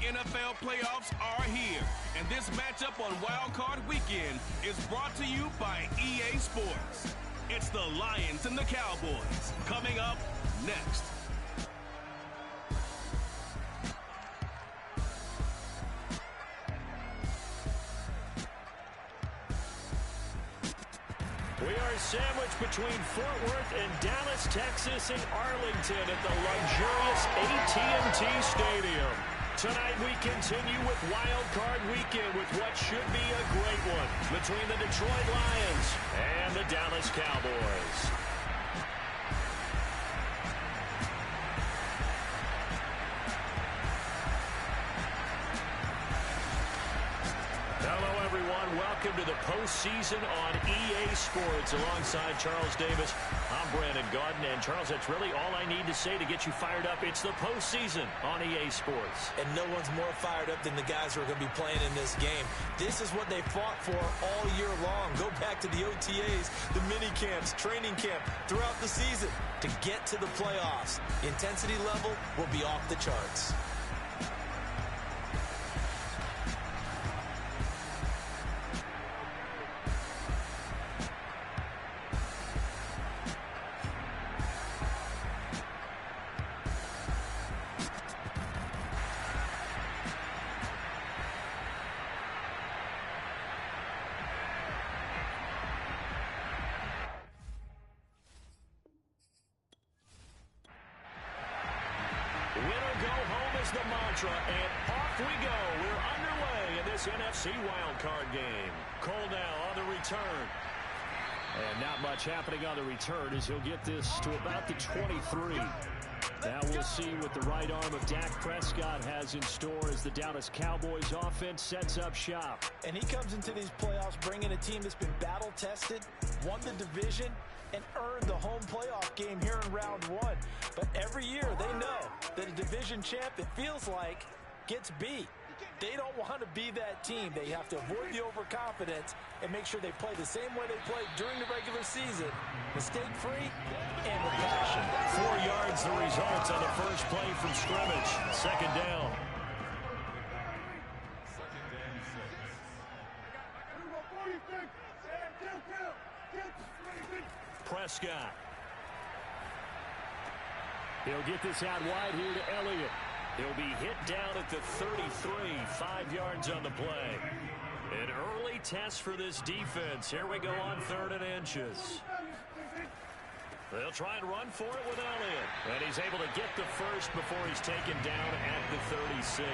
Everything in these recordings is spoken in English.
NFL playoffs are here, and this matchup on Wild Card Weekend is brought to you by EA Sports. It's the Lions and the Cowboys coming up next. We are sandwiched between Fort Worth and Dallas, Texas, and Arlington at the luxurious AT&T Stadium. Tonight we continue with Wild Card Weekend with what should be a great one between the Detroit Lions and the Dallas Cowboys. Hello, everyone. Welcome to the postseason on EA Sports. Alongside Charles Davis, I'm Brandon Gaudin. And, Charles, that's really all I need to say to get you fired up. It's the postseason on EA Sports. And no one's more fired up than the guys who are going to be playing in this game. This is what they fought for all year long. Go back to the OTAs, the mini camps, training camp, throughout the season to get to the playoffs. The intensity level will be off the charts. Winner go home is the mantra, and off we go. We're underway in this NFC wildcard game. Cole now on the return. And not much happening on the return as he'll get this to about the 23. Now we'll see what the right arm of Dak Prescott has in store as the Dallas Cowboys offense sets up shop. And he comes into these playoffs bringing a team that's been battle-tested, won the division, and earned the home playoff game here in round one. But every year they know that a division champ, it feels like, gets beat. They don't want to be that team. They have to avoid the overconfidence and make sure they play the same way they played during the regular season, mistake-free and with passion. 4 yards the result on the first play from scrimmage. Second down. Prescott. He'll get this out wide here to Elliott. He'll be hit down at the 33, 5 yards on the play. An early test for this defense. Here we go on 3rd and inches. They'll try and run for it with Elliott. And he's able to get the first before he's taken down at the 36.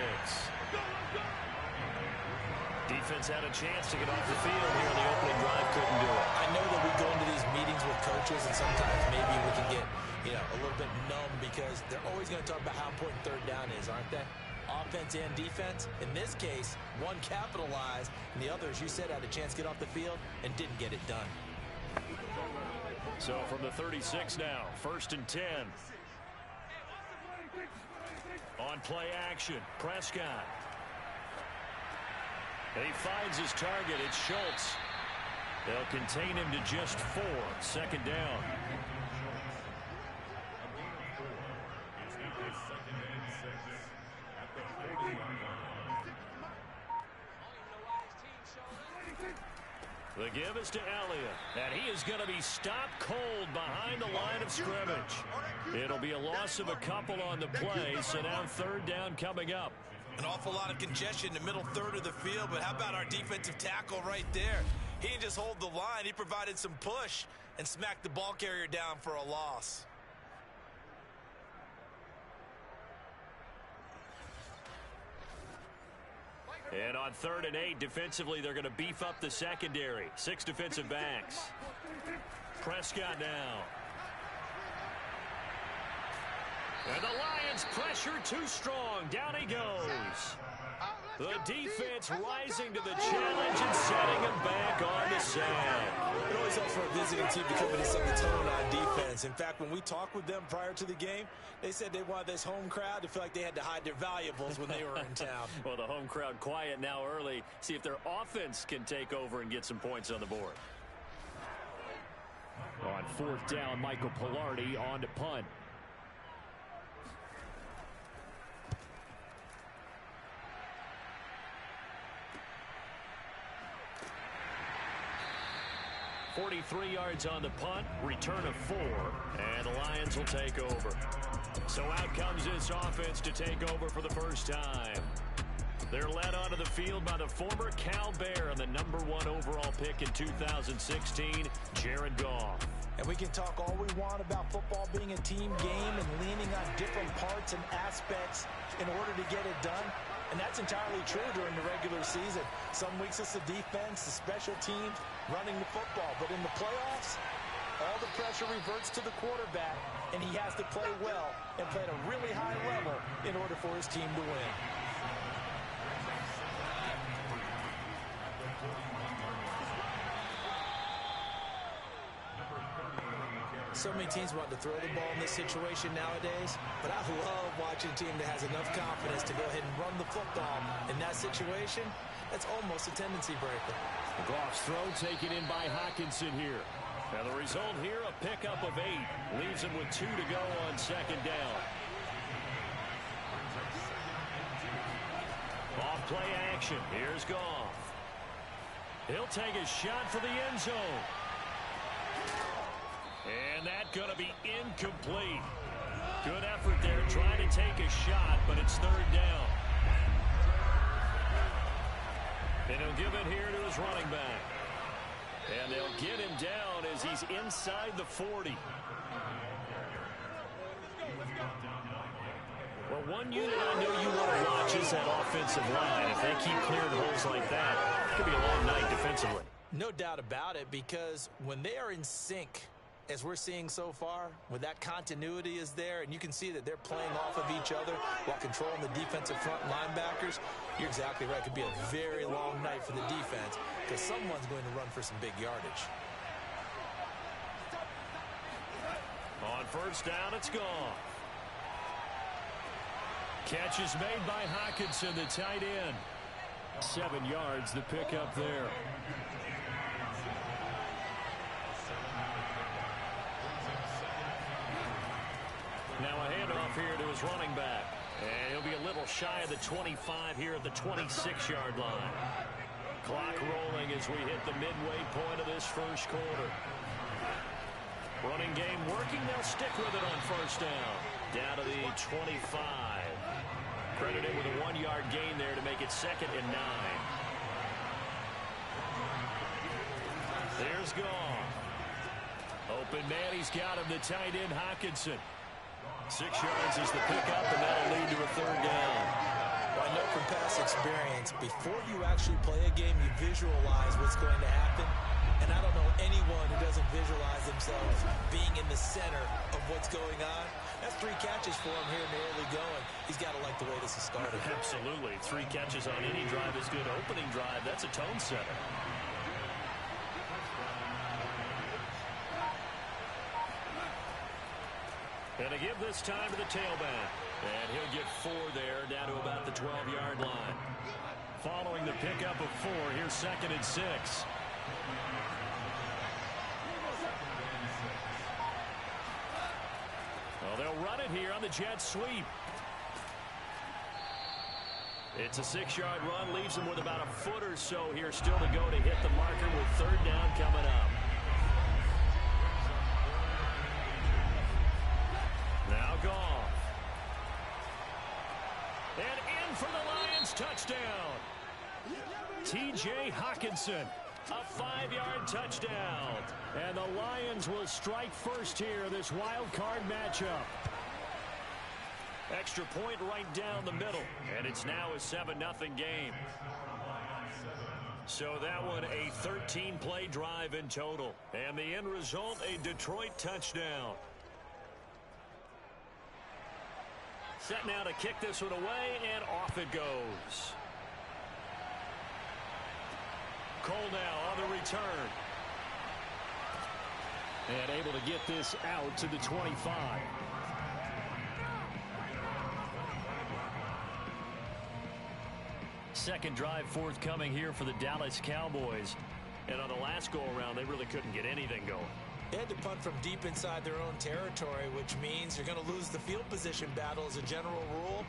Defense had a chance to get off the field here in the opening drive. Couldn't do it. I know that we go into these meetings with coaches, and sometimes maybe we can get, a little bit numb because they're always going to talk about how important 3rd down is, aren't they? Offense and defense. In this case, one capitalized, and the other, as you said, had a chance to get off the field and didn't get it done. So from the 36 now, 1st and 10. On play action, Prescott. And he finds his target. It's Schultz. They'll contain him to just 4. 2nd down. The give is to Elliott, and he is going to be stopped cold behind the line of scrimmage. It'll be a loss of a couple on the play, so now 3rd down coming up. An awful lot of congestion in the middle third of the field, but how about our defensive tackle right there? He didn't just hold the line, he provided some push and smacked the ball carrier down for a loss. And on 3rd and 8, defensively, they're going to beef up the secondary. 6 defensive backs. Prescott now. And the Lions pressure too strong. Down he goes. The defense rising to the challenge and setting him back on the sand. It always helps for a visiting team to come in and set the tone on defense. In fact, when we talked with them prior to the game, they said they wanted this home crowd to feel like they had to hide their valuables when they were in town. Well, the home crowd quiet now early. See if their offense can take over and get some points on the board. On 4th down, Michael Pilardi on to punt. 43 yards on the punt, return of 4, and the Lions will take over. So out comes this offense to take over for the first time. They're led onto the field by the former Cal Bear and the #1 overall pick in 2016, Jared Goff. And we can talk all we want about football being a team game and leaning on different parts and aspects in order to get it done. And that's entirely true during the regular season. Some weeks it's the defense, the special teams, running the football. But in the playoffs, all the pressure reverts to the quarterback, and he has to play well and play at a really high level in order for his team to win. So many teams want to throw the ball in this situation nowadays, but I love watching a team that has enough confidence to go ahead and run the football. In that situation, that's almost a tendency breaker. Goff's throw taken in by Hockenson here. Now the result here, a pickup of 8. Leaves him with 2 to go on second down. Off play action. Here's Goff. He'll take a shot for the end zone. And that's going to be incomplete. Good effort there trying to take a shot, but it's third down. And he'll give it here to his running back. And they'll get him down as he's inside the 40. Well, one unit I know you want to watch is that offensive line. If they keep clearing holes like that, it could be a long night defensively. No doubt about it, because when they are in sync, as we're seeing so far, when that continuity is there, and you can see that they're playing off of each other while controlling the defensive front linebackers, you're exactly right. It could be a very long night for the defense because someone's going to run for some big yardage. On first down, it's gone. Catch is made by Hockenson, the tight end. 7 yards, the pickup there. Now a handoff here to his running back. And he'll be a little shy of the 25 here at the 26-yard line. Clock rolling as we hit the midway point of this first quarter. Running game working. They'll stick with it on first down. Down to the 25. Credited with a 1-yard gain there to make it 2nd and 9. There's Goff. Open man, he's got him, the tight end Hockenson. 6 yards is the pickup, and that'll lead to a third down. Well, I know from past experience, before you actually play a game, you visualize what's going to happen. And I don't know anyone who doesn't visualize themselves being in the center of what's going on. That's 3 catches for him here in the early going. He's got to like the way this is started. Absolutely. 3 catches on any drive is good. Opening drive, that's a tone setter. And to give this time to the tailback. And he'll get 4 there, down to about the 12-yard line. Following the pickup of 4, here's 2nd and 6. Well, they'll run it here on the jet sweep. It's a 6-yard run, leaves them with about a foot or so here still to go to hit the marker with third down coming up. Now Goff. And in for the Lions, touchdown. T.J. Hockenson, a 5-yard touchdown. And the Lions will strike first here in this wild card matchup. Extra point right down the middle. And it's now a 7-0 game. So that one a 13-play drive in total. And the end result, a Detroit touchdown. Set now to kick this one away, and off it goes. Cole now on the return. And able to get this out to the 25. Second drive forthcoming here for the Dallas Cowboys. And on the last go-around, they really couldn't get anything going. They had to punt from deep inside their own territory, which means you're going to lose the field position battle as a general rule.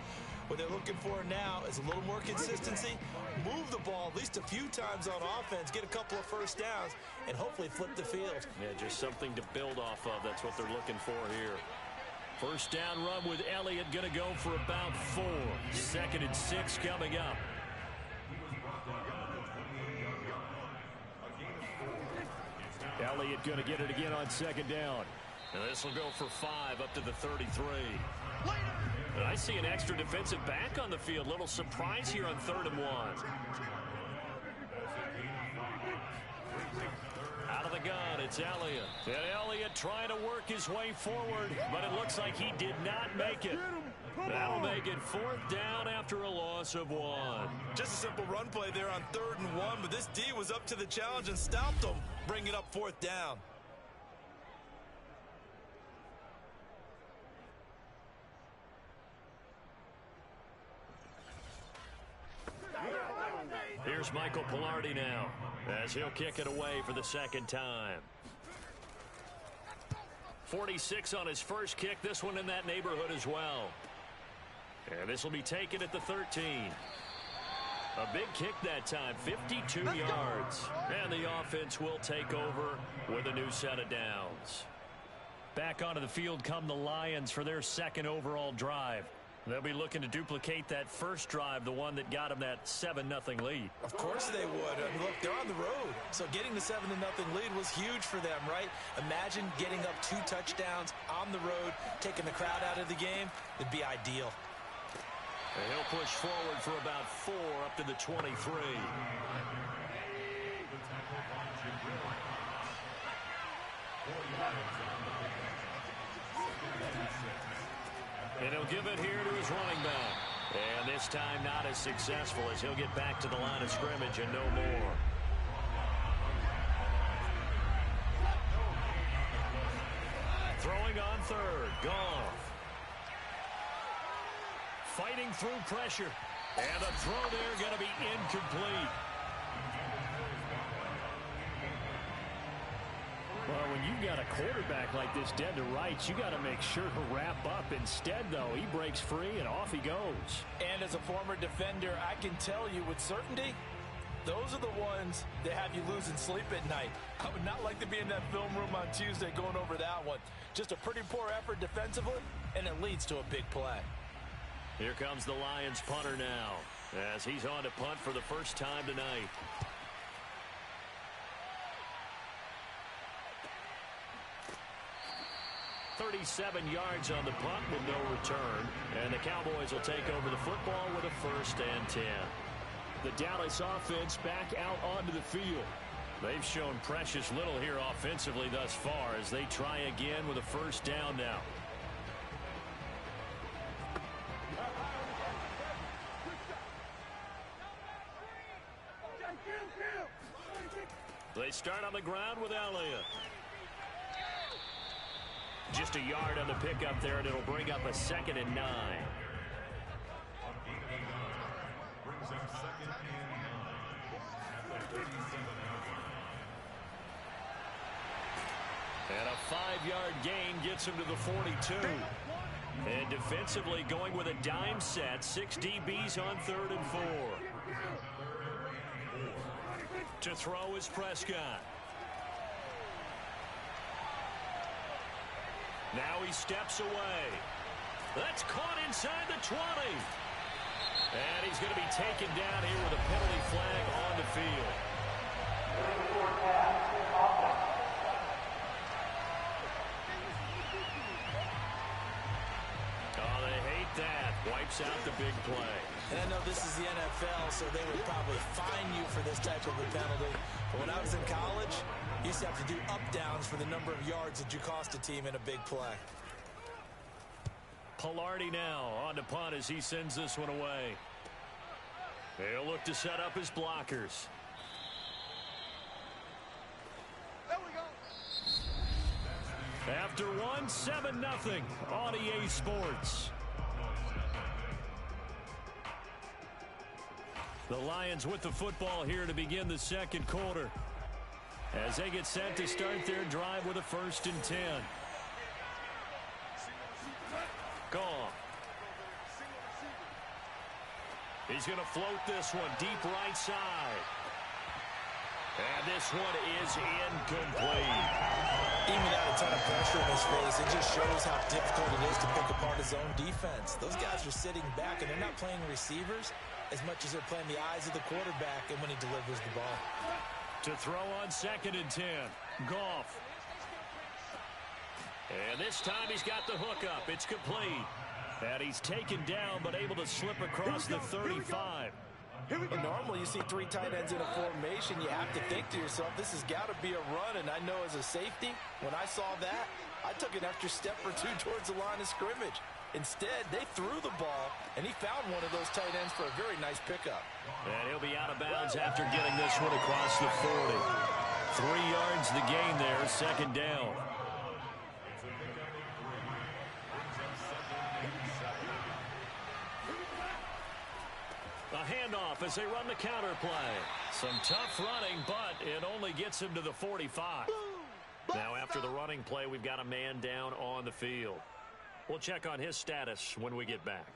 What they're looking for now is a little more consistency, move the ball at least a few times on offense, get a couple of first downs, and hopefully flip the field. Yeah, just something to build off of. That's what they're looking for here. First down run with Elliott, going to go for about 4. 2nd and 6 coming up. Elliott going to get it again on 2nd down. And this will go for 5 up to the 33. And I see an extra defensive back on the field. Little surprise here on 3rd and 1. Out of the gun, it's Elliott. And Elliott trying to work his way forward, but it looks like he did not make it. That'll make it 4th down after a loss of 1. Just a simple run play there on 3rd and 1, but this D was up to the challenge and stopped them, bringing up 4th down. Here's Michael Pilardi now, as he'll kick it away for the 2nd time. 46 on his first kick, this one in that neighborhood as well. And this will be taken at the 13. A big kick that time, 52 yards. And the offense will take over with a new set of downs. Back onto the field come the Lions for their 2nd overall drive. They'll be looking to duplicate that first drive, the one that got them that 7-0 lead. Of course they would. I mean, look, they're on the road. So getting the 7-0 lead was huge for them, right? Imagine getting up 2 touchdowns on the road, taking the crowd out of the game. It'd be ideal. And he'll push forward for about 4 up to the 23. And he'll give it here to his running back. And this time not as successful as he'll get back to the line of scrimmage and no more. Throwing on 3rd, Goff. Fighting through pressure. And the throw there going to be incomplete. Well, when you've got a quarterback like this dead to rights, you got to make sure to wrap up. Instead, though, he breaks free and off he goes. And as a former defender, I can tell you with certainty, those are the ones that have you losing sleep at night. I would not like to be in that film room on Tuesday going over that one. Just a pretty poor effort defensively, and it leads to a big play. Here comes the Lions punter now, as he's on to punt for the first time tonight. .37 yards on the punt with no return. And the Cowboys will take over the football with a 1st and 10. The Dallas offense back out onto the field. They've shown precious little here offensively thus far as they try again with a 1st down now. They start on the ground with Elliott. Just a yard on the pickup there, and it'll bring up a 2nd and 9. And a 5-yard gain gets him to the 42. And defensively going with a dime set, 6 DBs on 3rd and 4. To throw is Prescott. Now he steps away. That's caught inside the 20. And he's going to be taken down here with a penalty flag on the field. Oh, they hate that. Wipes out the big play. And I know this is the NFL, so they would probably fine you for this type of a penalty. But when I was in college, you used to have to do up-downs for the number of yards that you cost a team in a big play. Pilardi now on to punt as he sends this one away. He'll look to set up his blockers. There we go. After one, 7-0 on EA Sports. The Lions with the football here to begin the 2nd quarter. as they get set to start their drive with a 1st and 10. Goff. He's going to float this one deep right side. And this one is incomplete. Even without a ton of pressure in his face, it just shows how difficult it is to pick apart his own defense. Those guys are sitting back, and they're not playing receivers as much as they're playing the eyes of the quarterback and when he delivers the ball. To throw on 2nd and 10. Goff. And this time he's got the hook up. It's complete. And he's taken down but able to slip across the 35. Well, normally you see 3 tight ends in a formation, you have to think to yourself, this has got to be a run. And I know as a safety, when I saw that, I took an extra step or 2 towards the line of scrimmage. Instead, they threw the ball, and he found one of those tight ends for a very nice pickup. And he'll be out of bounds after getting this one across the 40. 3 yards the gain there, 2nd down. A handoff as they run the counter play. Some tough running, but it only gets him to the 45. Now after the running play, we've got a man down on the field. We'll check on his status when we get back.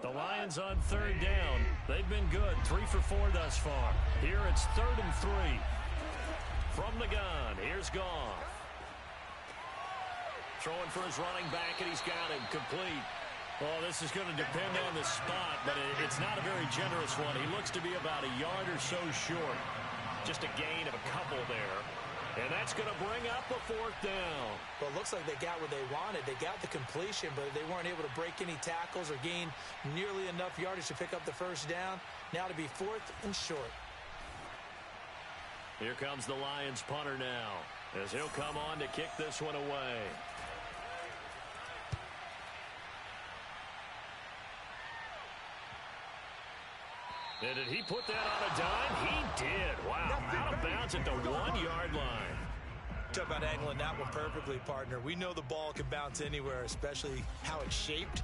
The Lions on 3rd down. They've been good, 3 for 4 thus far. Here it's 3rd and 3. From the gun, here's Goff. Throwing for his running back, and he's got him complete. Well, this is going to depend on the spot, but it's not a very generous one. He looks to be about a yard or so short. Just a gain of a couple there. And that's going to bring up a 4th down. Well, it looks like they got what they wanted. They got the completion, but they weren't able to break any tackles or gain nearly enough yardage to pick up the 1st down. Now to be 4th and short. Here comes the Lions punter now, as he'll come on to kick this one away. And did he put that on a dime? He did. Wow, out of bounds at the 1-yard line. Talk about angling that one perfectly, partner. We know the ball can bounce anywhere, especially how it's shaped.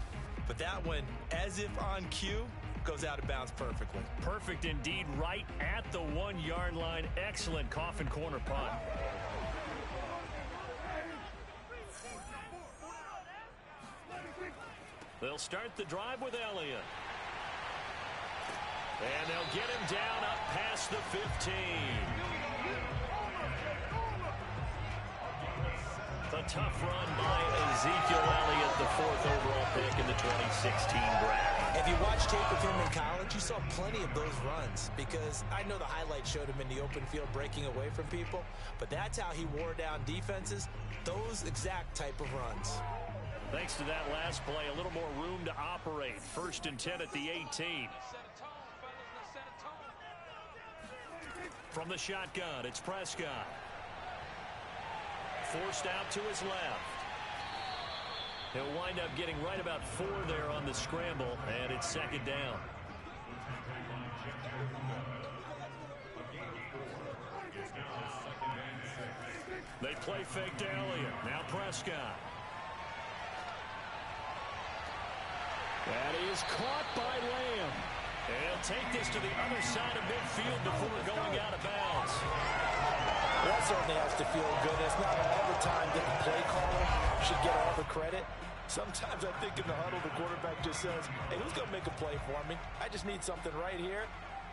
But that one, as if on cue, goes out of bounds perfectly. Perfect indeed, right at the 1-yard line. Excellent coffin corner punt. They'll start the drive with Elliott. And they'll get him down up past the 15. The tough run by Ezekiel Elliott, the 4th overall pick in the 2016 draft. If you watch tape of him in college, you saw plenty of those runs, because I know the highlights showed him in the open field breaking away from people, but that's how he wore down defenses, those exact type of runs. Thanks to that last play, a little more room to operate. 1st and 10 at the 18. From the shotgun, it's Prescott. Forced out to his left. He'll wind up getting right about 4 there on the scramble, and it's 2nd down. They play fake to Elliott. Now Prescott. That is caught by Lamb. And he'll take this to the other side of midfield before going out of bounds. Well, that certainly has to feel good. It's not all the time that the play caller should get all the credit. Sometimes I think in the huddle, the quarterback just says, hey, who's going to make a play for me? I just need something right here.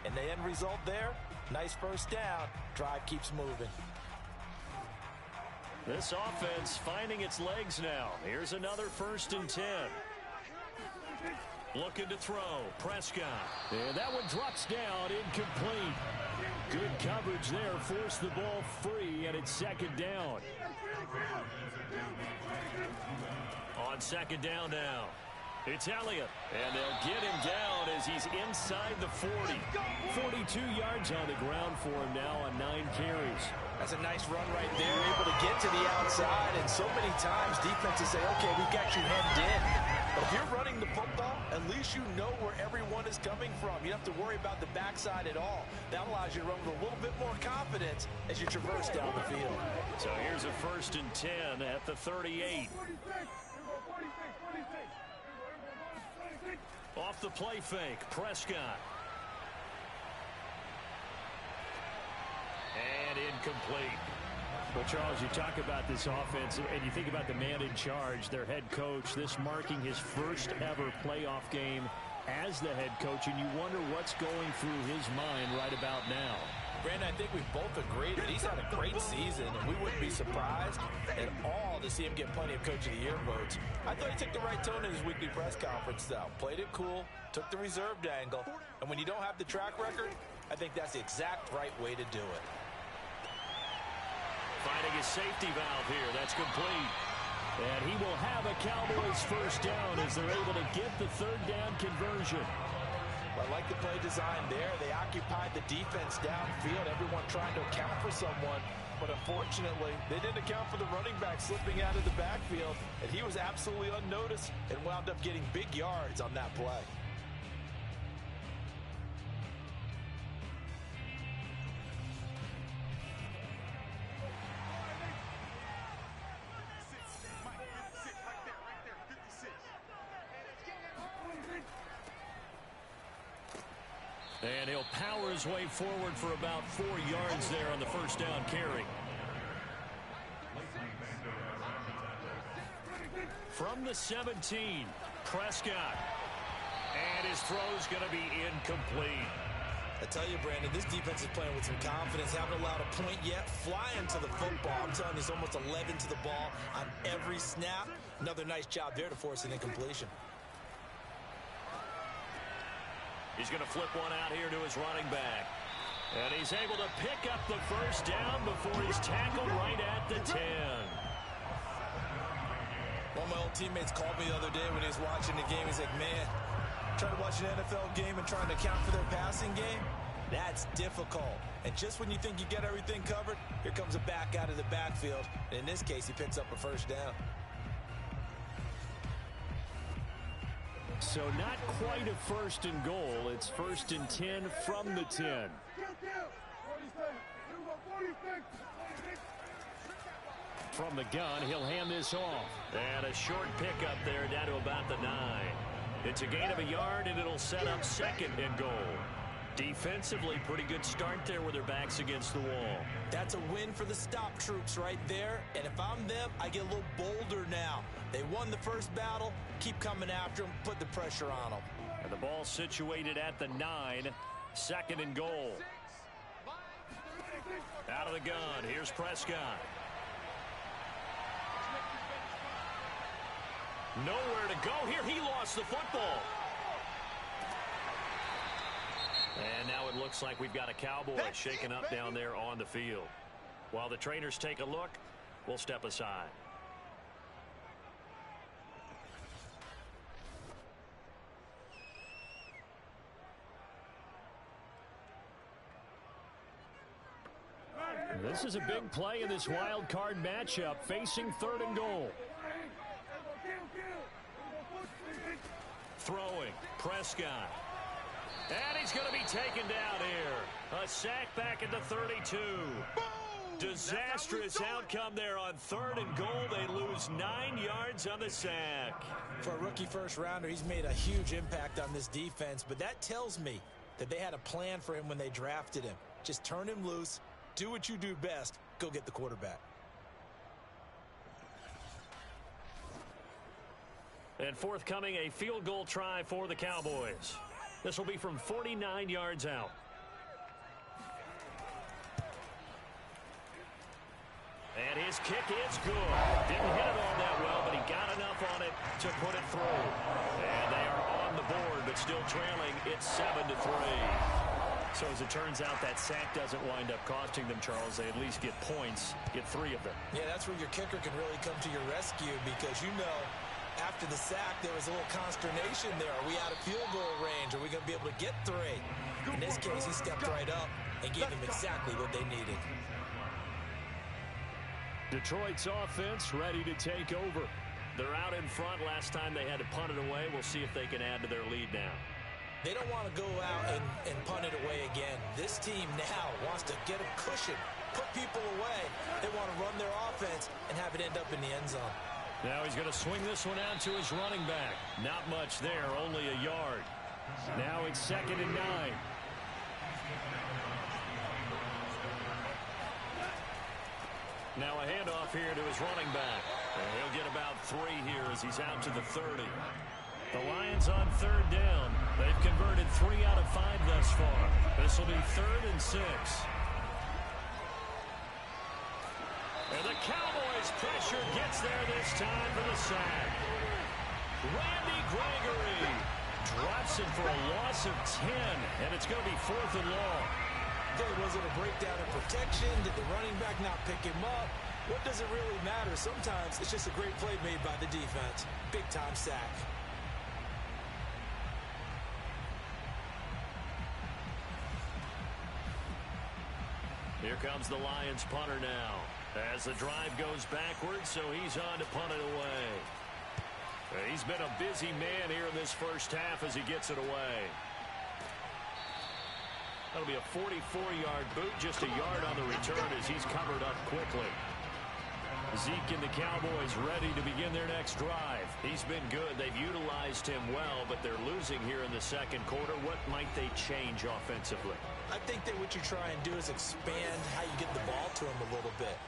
And the end result there, nice 1st down. Drive keeps moving. This offense finding its legs now. Here's another 1st and 10. Looking to throw. Prescott. And that one drops down, incomplete. Good coverage there. Forced the ball free, and it's 2nd down. On 2nd down now. It's Elliott. And they'll get him down as he's inside the 40. 42 yards on the ground for him now on 9 carries. That's a nice run right there. Able to get to the outside. And so many times defenses say, okay, we've got you hemmed in. But if you're running the football, at least you know where everyone is coming from. You don't have to worry about the backside at all. That allows you to run with a little bit more confidence as you traverse down the field. So here's a 1st and 10 at the 38. Off the play fake, Prescott. And incomplete. Well, Charles, you talk about this offense, and you think about the man in charge, their head coach, this marking his first ever playoff game as the head coach, and you wonder what's going through his mind right about now. Brandon, I think we both agree that he's had a great season, and we wouldn't be surprised at all to see him get plenty of Coach of the Year votes. I thought he took the right tone in his weekly press conference, though. Played it cool, took the reserved angle, and when you don't have the track record, I think that's the exact right way to do it. Finding his safety valve here. That's complete. And he will have a Cowboys first down as they're able to get the third down conversion. I like the play design there. They occupied the defense downfield, everyone trying to account for someone. But unfortunately, they didn't account for the running back slipping out of the backfield. And he was absolutely unnoticed and wound up getting big yards on that play. And he'll power his way forward for about 4 yards there on the first down carry. From the 17, Prescott. And his throw's going to be incomplete. I tell you, Brandon, this defense is playing with some confidence. Haven't allowed a point yet. Flying to the football. I'm telling you, it's almost 11 to the ball on every snap. Another nice job there to force an incompletion. He's going to flip one out here to his running back. And he's able to pick up the first down before he's tackled right at the 10. One of my old teammates called me the other day when he was watching the game. He's like, man, trying to watch an NFL game and trying to account for their passing game, that's difficult. And just when you think you get everything covered, here comes a back out of the backfield. And in this case, he picks up a first down. So not quite a first and goal. It's first and 10 from the 10. From the gun, he'll hand this off. And a short pickup there down to about the 9. It's a gain of a yard, and it'll set up second and goal. Defensively, pretty good start there with their backs against the wall. That's a win for the stop troops right there. And if I'm them, I get a little bolder now. They won the first battle. Keep coming after them. Put the pressure on them. And the ball situated at the 9. Second and goal. Out of the gun. Here's Prescott. Nowhere to go here. He lost the football. And now it looks like we've got a Cowboy shaken up down there on the field. While the trainers take a look, we'll step aside. This is a big play in this wild card matchup, facing third and goal. Throwing, Prescott. And he's going to be taken down here. A sack back at the 32. Disastrous outcome there on third and goal. They lose 9 yards on the sack. For a rookie first rounder, he's made a huge impact on this defense, but that tells me that they had a plan for him when they drafted him. Just turn him loose, do what you do best, go get the quarterback. And forthcoming, a field goal try for the Cowboys. This will be from 49 yards out. And his kick is good. Didn't hit it all that well, but he got enough on it to put it through. And they are on the board, but still trailing. It's 7-3. So as it turns out, that sack doesn't wind up costing them, Charles. They at least get points, get 3 of them. Yeah, that's where your kicker can really come to your rescue, because you know after the sack there was a little consternation there. Are we out of field goal range? Are we going to be able to get 3? In this case, he stepped right up and gave them exactly what they needed. Detroit's offense ready to take over. They're out in front. Last time they had to punt it away. We'll see if they can add to their lead now. They don't want to go out and punt it away again. This team now wants to get a cushion, put people away. They want to run their offense and have it end up in the end zone. Now he's going to swing this one out to his running back. Not much there, only a yard. Now it's 2nd and 9. Now a handoff here to his running back. And he'll get about 3 here as he's out to the 30. The Lions on 3rd down. They've converted 3 out of 5 thus far. This will be 3rd and 6. And the Cowboys pressure gets there this time for the sack. Randy Gregory drops him for a loss of 10, and it's going to be 4th and long. Was it a breakdown in protection? Did the running back not pick him up? What does it really matter? Sometimes it's just a great play made by the defense. Big-time sack. Here comes the Lions punter now. As the drive goes backwards, so he's on to punt it away. He's been a busy man here in this first half as he gets it away. That'll be a 44-yard boot, just a yard on the return as he's covered up quickly. Zeke and the Cowboys ready to begin their next drive. He's been good. They've utilized him well, but they're losing here in the second quarter. What might they change offensively? I think that what you try and do is expand how you get the ball to him a little bit.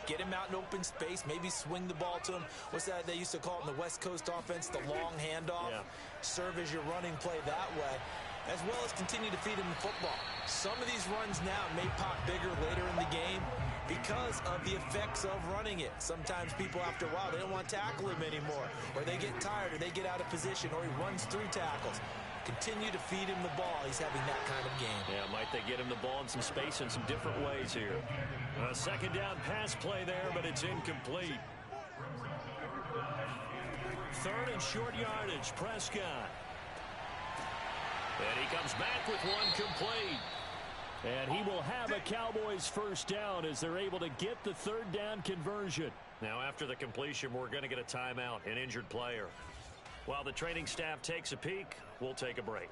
Get him out in open space, maybe swing the ball to him. What's that they used to call it in the West Coast offense, the long handoff? Yeah. Serve as your running play that way, as well as continue to feed him the football. Some of these runs now may pop bigger later in the game because of the effects of running it. Sometimes people, after a while, they don't want to tackle him anymore, or they get tired, or they get out of position, or he runs through tackles. Continue to feed him the ball. He's having that kind of game. Yeah, might they get him the ball in some space in some different ways here. A second down pass play there, but it's incomplete. 3rd and short yardage, Prescott. And he comes back with one complete. And he will have a Cowboys first down as they're able to get the 3rd down conversion. Now after the completion, we're going to get a timeout, an injured player. While the training staff takes a peek, we'll take a break.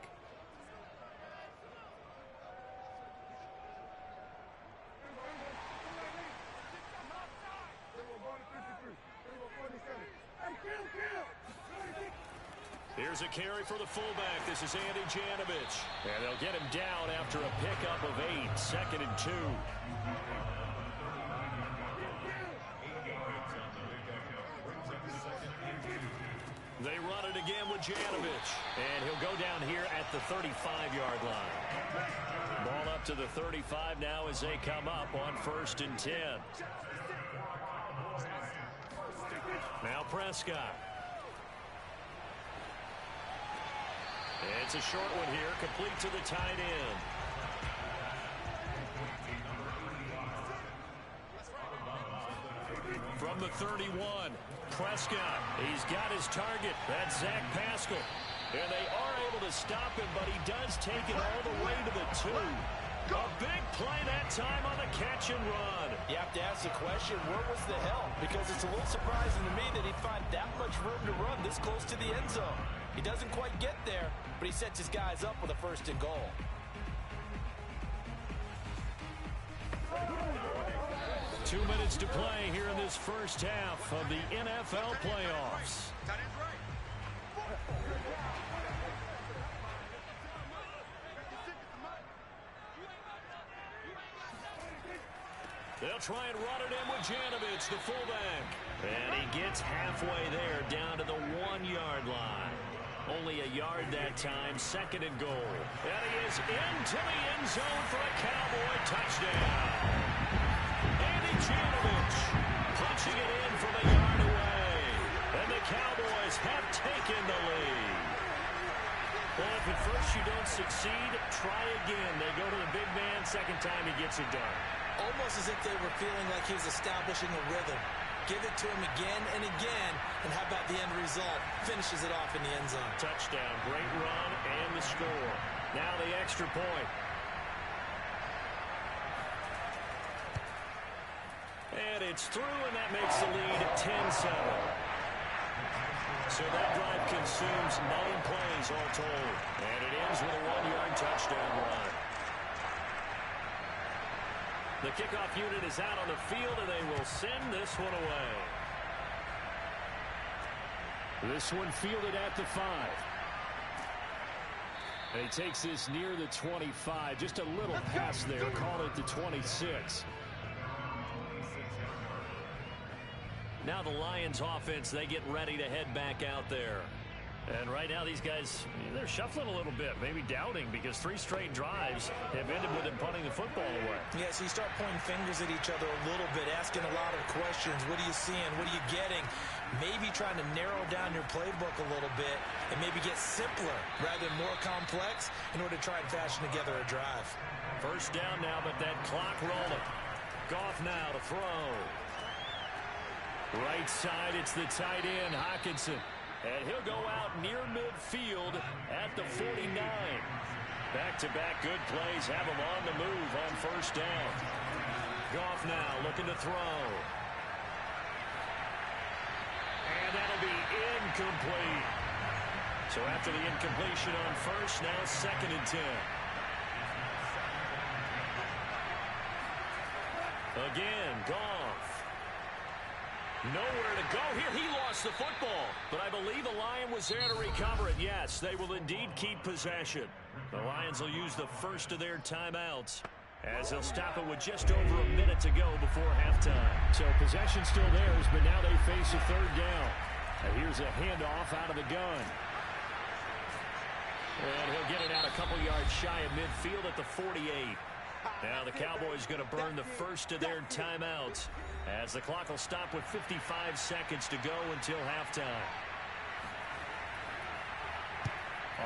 Here's a carry for the fullback. This is Andy Janovich. And they'll get him down after a pickup of 8, 2nd and 2. They run it again with Janovich. And he'll go down here at the 35-yard line. Ball up to the 35 now as they come up on 1st and 10. Now Prescott. It's a short one here, complete to the tight end. From the 31, Prescott. He's got his target. That's Zach Pascal. And they are able to stop him, but he does take it all the way to the 2. A big play that time on the catch and run. You have to ask the question, where was the help? Because it's a little surprising to me that he'd find that much room to run this close to the end zone. He doesn't quite get there, but he sets his guys up with a 1st and goal. Two minutes to play here in this first half of the NFL playoffs. They'll try and run it in with Janovich, the fullback. And he gets halfway there, down to the 1-yard line. Only a yard that time, 2nd and goal. And he is into the end zone for a Cowboy touchdown. Andy Janovich punching it in from a yard away. And the Cowboys have taken the lead. Well, if at first you don't succeed, try again. They go to the big man, second time he gets it done. Almost as if they were feeling like he was establishing a rhythm. Give it to him again and again, and how about the end result? Finishes it off in the end zone. Touchdown, great run, and the score. Now the extra point. And it's through, and that makes the lead 10-7. So that drive consumes 9 plays all told. And it ends with a 1-yard touchdown run. The kickoff unit is out on the field, and they will send this one away. This one fielded at the 5. And he takes this near the 25. Just a little pass there. Call it the 26. Now the Lions offense, they get ready to head back out there. And right now these guys, they're shuffling a little bit, maybe doubting, because 3 straight drives have ended with them punting the football away. Yeah, so you start pointing fingers at each other a little bit, asking a lot of questions. What are you seeing? What are you getting? Maybe trying to narrow down your playbook a little bit and maybe get simpler rather than more complex in order to try and fashion together a drive. First down now, but that clock rolling. Goff now to throw. Right side, it's the tight end, Hockenson. And he'll go out near midfield at the 49. Back-to-back good plays have him on the move on first down. Goff now looking to throw. And that'll be incomplete. So after the incompletion on first, now 2nd and 10. Again, Goff. Nowhere to go here. He lost the football, but I believe the Lion was there to recover it. Yes, they will indeed keep possession. The Lions will use the first of their timeouts as they'll stop it with just over a minute to go before halftime. So possession still theirs, but now they face a 3rd down. And here's a handoff out of the gun. And he'll get it out a couple yards shy of midfield at the 48. Now the Cowboys going to burn the first of their timeouts as the clock will stop with 55 seconds to go until halftime.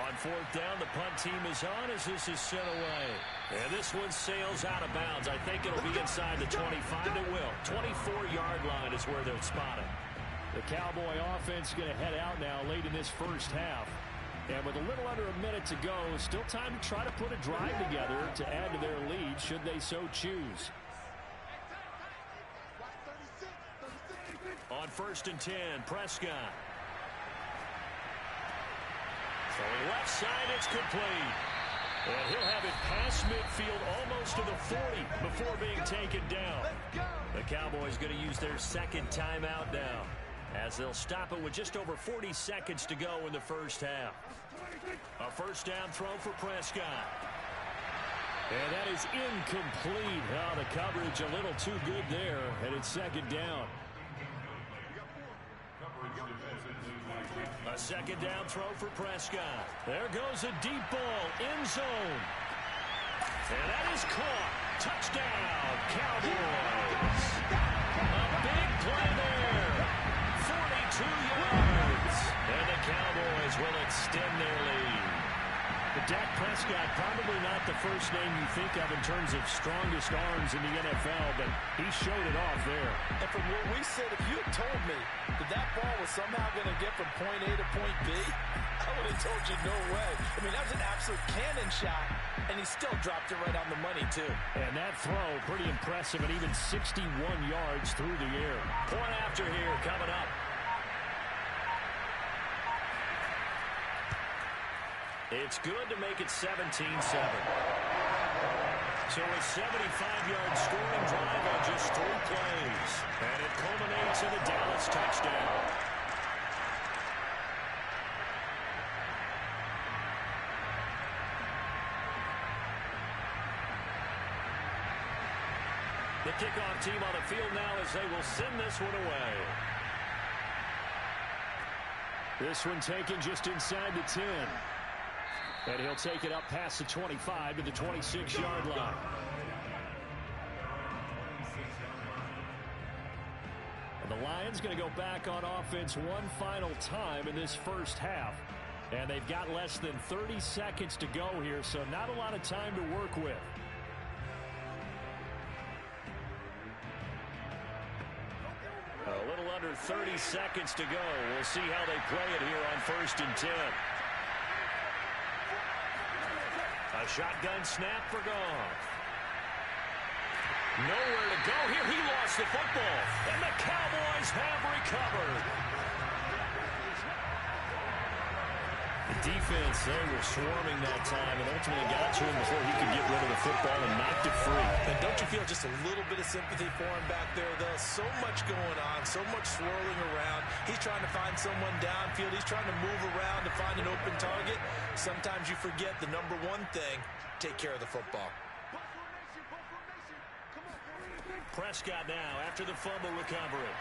On 4th down, the punt team is on as this is sent away. And this one sails out of bounds. I think it'll be inside the 25. It will. 24-yard line is where they'll spot it. The Cowboy offense is going to head out now late in this first half. And with a little under a minute to go, still time to try to put a drive together to add to their lead should they so choose. On 1st and 10, Prescott. Throwing left side, it's complete. And he'll have it past midfield almost to the 40 before being taken down. The Cowboys going to use their 2nd timeout now as they'll stop it with just over 40 seconds to go in the first half. A first down throw for Prescott. And that is incomplete. Oh, the coverage a little too good there, and it's 2nd down. A 2nd down throw for Prescott. There goes a deep ball, end zone. And that is caught. Touchdown, Cowboys. A big play there. 42 yards. And the Cowboys will extend their lead. But Dak Prescott, probably not the first name you think of in terms of strongest arms in the NFL, but he showed it off there. And from where we sit, if you had told me that ball was somehow going to get from point A to point B, I would have told you no way. I mean, that was an absolute cannon shot, and he still dropped it right on the money, too. And that throw, pretty impressive, and even 61 yards through the air. Point after here coming up. It's good to make it 17-7. So a 75-yard scoring drive on just 3 plays. And it culminates in a Dallas touchdown. The kickoff team on the field now as they will send this one away. This one taken just inside the 10. And he'll take it up past the 25 to the 26-yard line. And the Lions going to go back on offense one final time in this first half. And they've got less than 30 seconds to go here, so not a lot of time to work with. A little under 30 seconds to go. We'll see how they play it here on 1st and 10. A shotgun snap for Goff. Nowhere to go here. He lost the football. And the Cowboys have recovered. defense, they were swarming that time and ultimately got to him before he could get rid of the football and knocked it free. And don't you feel just a little bit of sympathy for him back there, though? So much going on, so much swirling around. He's trying to find someone downfield. He's trying to move around to find an open target. Sometimes you forget the number one thing, take care of the football. Prescott now after the fumble recovery.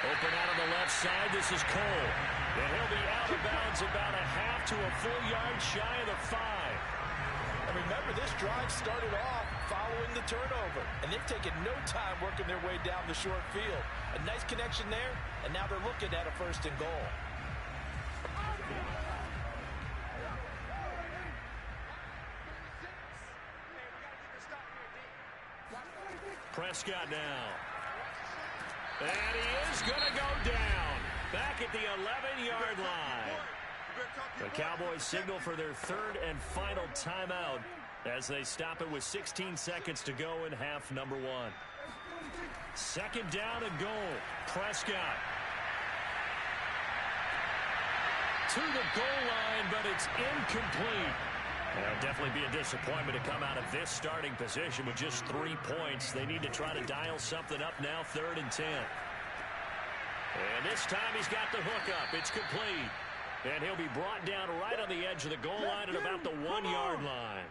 Open out on the left side. This is Cole. And he'll be out of bounds about a half to a full yard shy of the 5. And remember, this drive started off following the turnover. And they've taken no time working their way down the short field. A nice connection there, and now they're looking at a 1st and goal. Prescott now. And he is going to go down. Back at the 11-yard line. The Cowboys signal for their 3rd and final timeout as they stop it with 16 seconds to go in half number 1. 2nd down and goal. Prescott. To the goal line, but it's incomplete. It'll definitely be a disappointment to come out of this starting position with just 3 points. They need to try to dial something up now, 3rd and 10. And this time he's got the hook up. It's complete. And he'll be brought down right on the edge of the goal line at about the 1-yard line.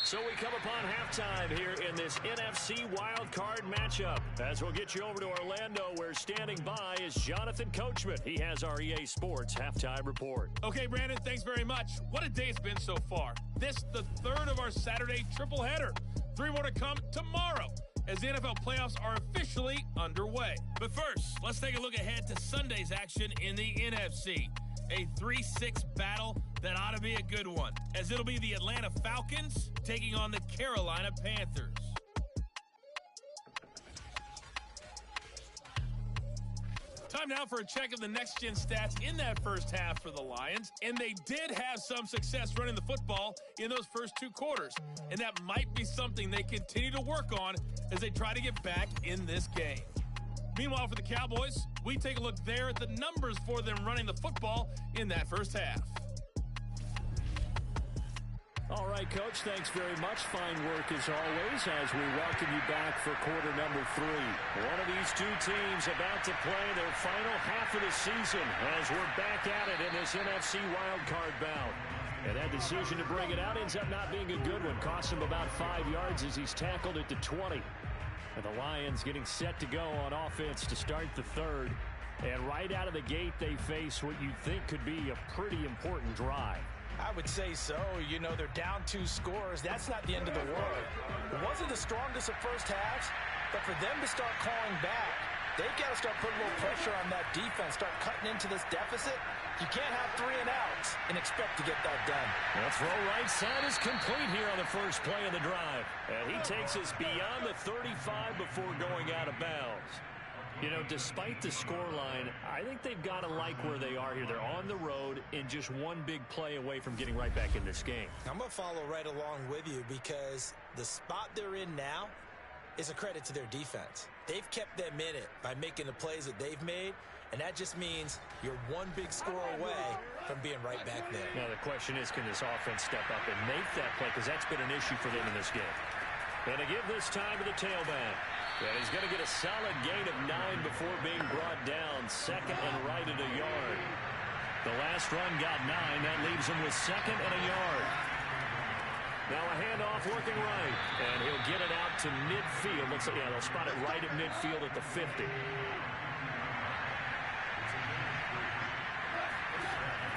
So we come upon halftime here in this NFC wildcard matchup. As we'll get you over to Orlando, where standing by is Jonathan Coachman. He has our EA Sports halftime report. Okay, Brandon, thanks very much. What a day it's been so far. This, the 3rd of our Saturday triple header. 3 more to come tomorrow as the NFL playoffs are officially underway. But first, let's take a look ahead to Sunday's action in the NFC. A 3-6 battle that ought to be a good one, as it'll be the Atlanta Falcons taking on the Carolina Panthers. Time now for a check of the next-gen stats in that first half for the Lions, and they did have some success running the football in those first 2 quarters, and that might be something they continue to work on as they try to get back in this game. Meanwhile, for the Cowboys, we take a look there at the numbers for them running the football in that first half. All right, Coach, thanks very much. Fine work as always as we welcome you back for quarter number 3. One of these 2 teams about to play their final half of the season as we're back at it in this NFC wildcard bout. And that decision to bring it out ends up not being a good one. Cost him about 5 yards as he's tackled at the 20. And the Lions getting set to go on offense to start the 3rd. And right out of the gate, they face what you'd think could be a pretty important drive. I would say so. You know, they're down 2 scores. That's not the end of the world. It wasn't the strongest of first halves, but for them to start calling back, they've got to start putting a little pressure on that defense, start cutting into this deficit. You can't have 3 and outs and expect to get that done. The throw right side is complete here on the first play of the drive. And he takes us beyond the 35 before going out of bounds. You know, despite the scoreline, I think they've got to like where they are here. They're on the road and just 1 big play away from getting right back in this game. I'm going to follow right along with you because the spot they're in now is a credit to their defense. They've kept them in it by making the plays that they've made, and that just means you're 1 big score away from being right back there. Now, the question is, can this offense step up and make that play? Because that's been an issue for them in this game. And to give this time to the tailback. And he's going to get a solid gain of 9 before being brought down. 2nd and right at a yard. The last run got 9. That leaves him with 2nd and a yard. Now a handoff working right. And he'll get it out to midfield. Looks like, yeah, they'll spot it right at midfield at the 50.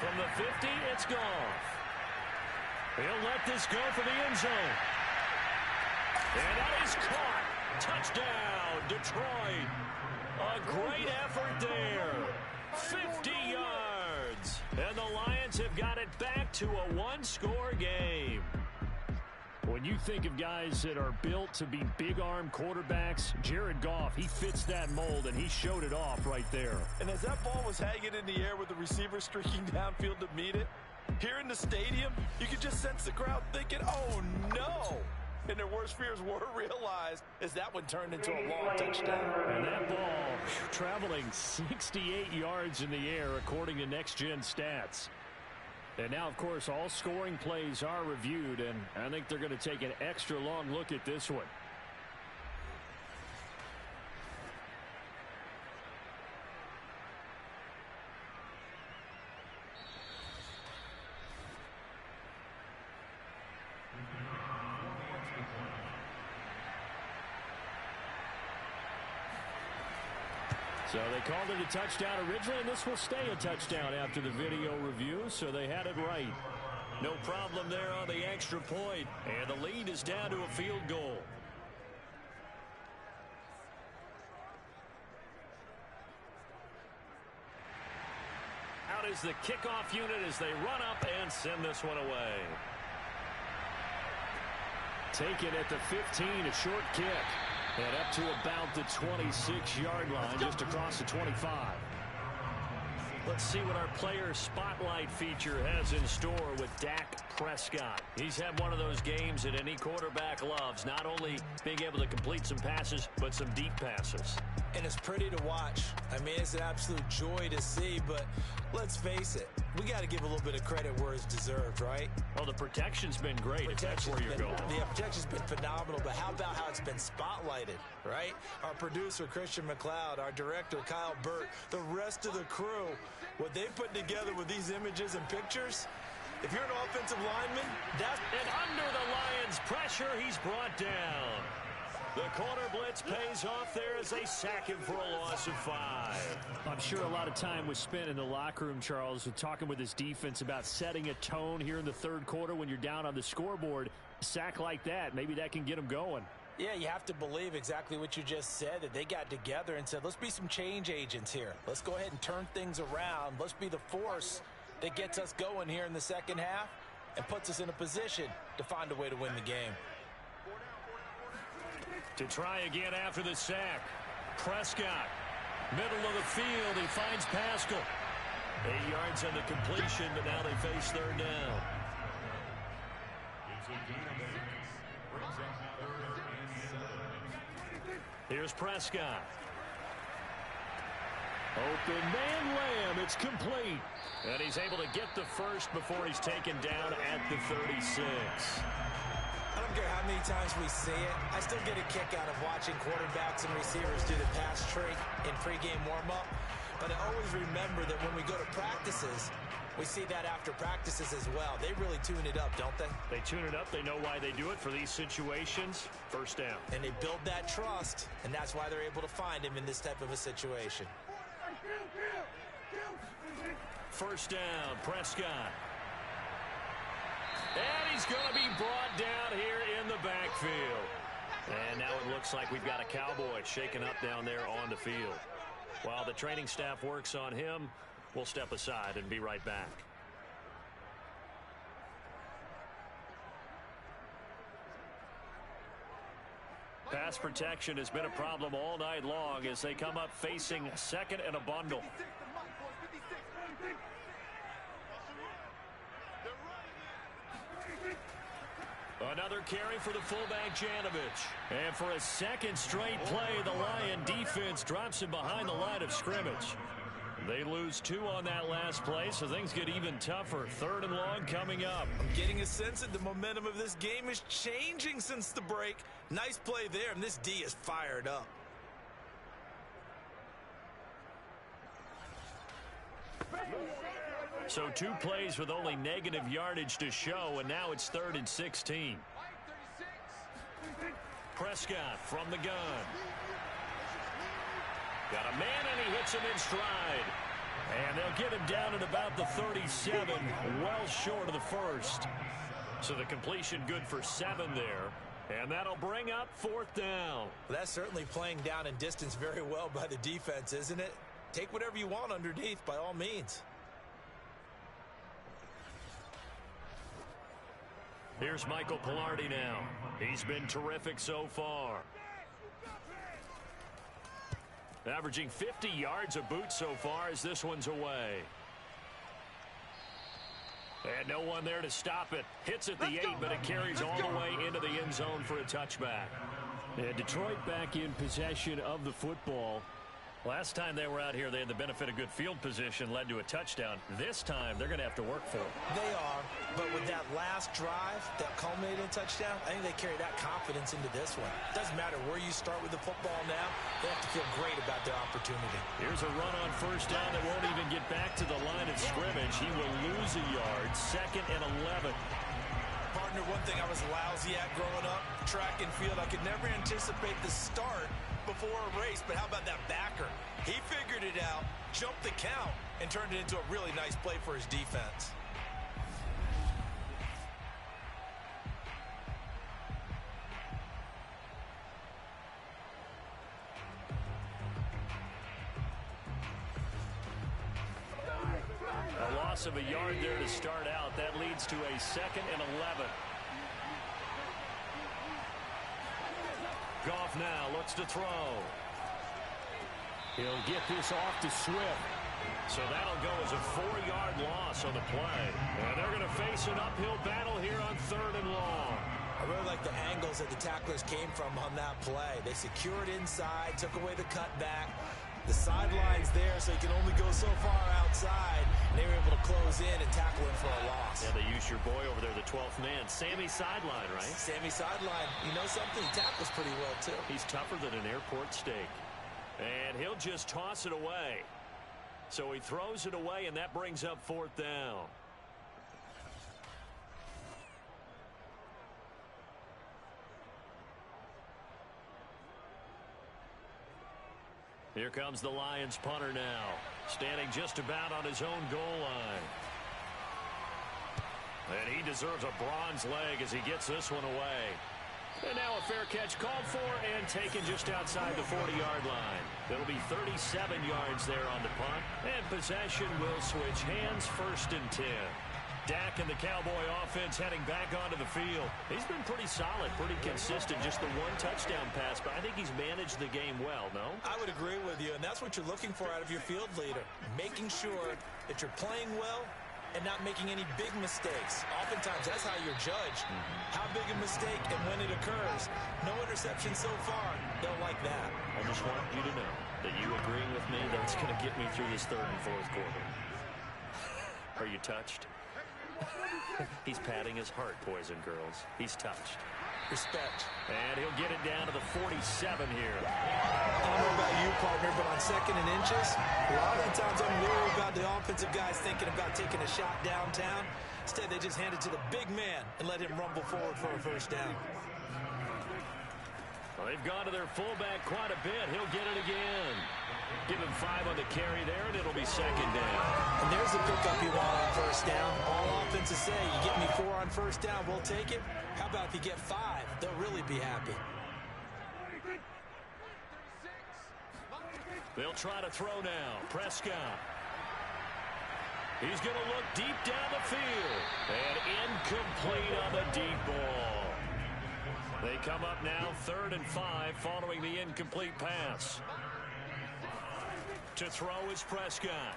From the 50, it's Goff. He'll let this go for the end zone. And that is caught. Touchdown, Detroit. A great effort there. 50 yards. And the Lions have got it back to a 1-score game. When you think of guys that are built to be big-arm quarterbacks, Jared Goff, he fits that mold, and he showed it off right there. And as that ball was hanging in the air with the receiver streaking downfield to meet it, here in the stadium, you could just sense the crowd thinking, oh, no. And their worst fears were realized as that one turned into a long touchdown. And that ball traveling 68 yards in the air, according to Next Gen Stats. And now, of course, all scoring plays are reviewed, and I think they're going to take an extra long look at this one. So they called it a touchdown originally, and this will stay a touchdown after the video review, so they had it right. No problem there on the extra point, and the lead is down to a field goal. Out is the kickoff unit as they run up and send this one away. Taken at the 15, a short kick. And up to about the 26-yard line, just across the 25. Let's see what our player spotlight feature has in store with Dak Prescott. He's had one of those games that any quarterback loves, not only being able to complete some passes, but some deep passes. And it's pretty to watch. I mean, it's an absolute joy to see, but let's face it, we got to give a little bit of credit where it's deserved, right? Well, the protection's been great, if that's where you're going. Yeah, protection's been phenomenal, but how about how it's been spotlighted, right? Our producer, Christian McLeod, our director, Kyle Burt, the rest of the crew, what they put together with these images and pictures, if you're an offensive lineman, that's... And under the Lions' pressure, he's brought down. The corner blitz pays off there as they sack him for a loss of 5. I'm sure a lot of time was spent in the locker room, Charles, with talking with his defense about setting a tone here in the third quarter when you're down on the scoreboard. A sack like that, maybe that can get them going. Yeah, you have to believe exactly what you just said, that they got together and said, let's be some change agents here. Let's go ahead and turn things around. Let's be the force that gets us going here in the second half and puts us in a position to find a way to win the game. To try again after the sack. Prescott, middle of the field. He finds Pascal. 8 yards on the completion, but now they face third down. Here's Prescott. Open man Lamb. It's complete. And he's able to get the first before he's taken down at the 36. I don't care how many times we see it. I still get a kick out of watching quarterbacks and receivers do the pass trick in pregame warm-up. But I always remember that when we go to practices, we see that after practices as well. They really tune it up, don't they? They tune it up. They know why they do it for these situations. First down. And they build that trust, and that's why they're able to find him in this type of a situation. First down, Prescott. And he's going to be brought down here in the backfield. And now it looks like we've got a Cowboy shaken up down there on the field. While the training staff works on him, we'll step aside and be right back. Pass protection has been a problem all night long as they come up facing second and a bundle. Another carry for the fullback, Janovich. And for a second straight play, the Lion defense drops him behind the line of scrimmage. They lose 2 on that last play, so things get even tougher. Third and long coming up. I'm getting a sense that the momentum of this game is changing since the break. Nice play there, and this D is fired up. So 2 plays with only negative yardage to show, and now it's 3rd and 16. Prescott from the gun. Got a man, and he hits him in stride. And they'll get him down at about the 37, well short of the first. So the completion good for 7 there. And that'll bring up 4th down. Well, that's certainly playing down in distance very well by the defense, isn't it? Take whatever you want underneath by all means. Here's Michael Pilardi now. He's been terrific so far. Averaging 50 yards a boot so far as this one's away. And no one there to stop it. Hits at the 8, but it carries all the way into the end zone for a touchback. And Detroit back in possession of the football. Last time they were out here, they had the benefit of good field position, led to a touchdown. This time, they're going to have to work for it. They are, but with that last drive that culminated in a touchdown, I think they carry that confidence into this one. Doesn't matter where you start with the football now, they have to feel great about their opportunity. Here's a run on first down that won't even get back to the line of scrimmage. He will lose a yard, 2nd and 11. Partner, one thing I was lousy at growing up, track and field, I could never anticipate the start before a race, but how about that backer? He figured it out, jumped the count, and turned it into a really nice play for his defense. A loss of a yard there to start out. That leads to a 2nd and 11. Goff now looks to throw. He'll get this off to Swift. So that'll go as a 4-yard loss on the play. And they're going to face an uphill battle here on 3rd and long. I really like the angles that the tacklers came from on that play. They secured inside, took away the cutback. The sideline's there, so he can only go so far outside. And they were able to close in and tackle him for a loss. Yeah, they used your boy over there, the 12th man. Sammy Sideline, right? Sammy Sideline. You know something? He tackles pretty well, too. He's tougher than an airport steak. And he'll just toss it away. So he throws it away, and that brings up 4th down. Here comes the Lions punter now, standing just about on his own goal line. And he deserves a bronze leg as he gets this one away. And now a fair catch called for and taken just outside the 40-yard line. It'll be 37 yards there on the punt. And possession will switch hands, 1st and 10. Dak and the Cowboy offense heading back onto the field. He's been pretty solid, pretty consistent, just the 1 touchdown pass, but I think he's managed the game well, no? I would agree with you, and that's what you're looking for out of your field leader, making sure that you're playing well and not making any big mistakes. Oftentimes, that's how you're judged. How big a mistake and when it occurs. No interception so far. Don't like that. I just want you to know that you agreeing with me, that's going to get me through this 3rd and 4th quarter. Are you touched? He's patting his heart, boys and girls. He's touched. Respect. And he'll get it down to the 47 here. I don't know about you, partner, but on 2nd and inches, a lot of the times I'm worried about the offensive guys thinking about taking a shot downtown. Instead, they just hand it to the big man and let him rumble forward for a 1st down. Well, they've gone to their fullback quite a bit. He'll get it again. Give him 5 on the carry there, and it'll be 2nd down. And there's the pickup you want on 1st down. All offenses say, you get me 4 on 1st down, we'll take it. How about if you get 5? They'll really be happy. They'll try to throw now. Prescott. He's going to look deep down the field. And incomplete on the deep ball. They come up now 3rd and 5 following the incomplete pass. To throw is Prescott.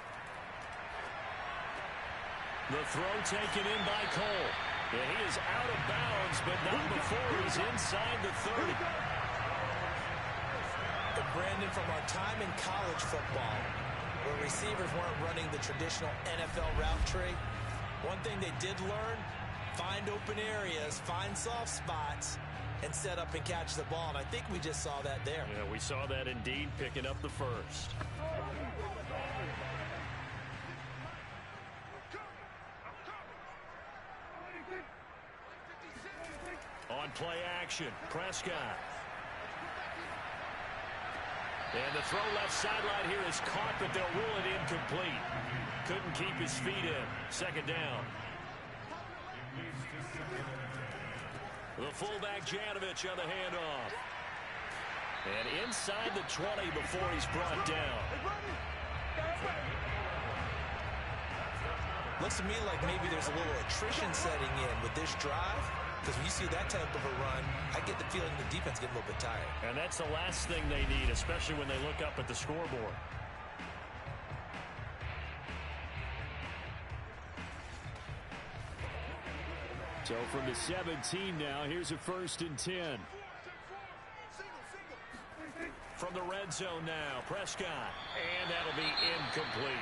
The throw taken in by Cole. Yeah, he is out of bounds, but not before he's inside the 30. And Brandon, from our time in college football, where receivers weren't running the traditional NFL route tree, one thing they did learn, find open areas, find soft spots, and set up and catch the ball. And I think we just saw that there. Yeah, we saw that indeed, picking up the 1st. On play action, Prescott. And the throw left sideline here is caught, but they'll rule it incomplete. Couldn't keep his feet in. 2nd down. The fullback Janovich on the handoff. And inside the 20 before he's brought down. Looks to me like maybe there's a little attrition setting in with this drive. because when you see that type of a run, I get the feeling the defense getting a little bit tired. And that's the last thing they need, especially when they look up at the scoreboard. So from the 17 now, here's a 1st and 10. From the red zone now, Prescott. And that'll be incomplete.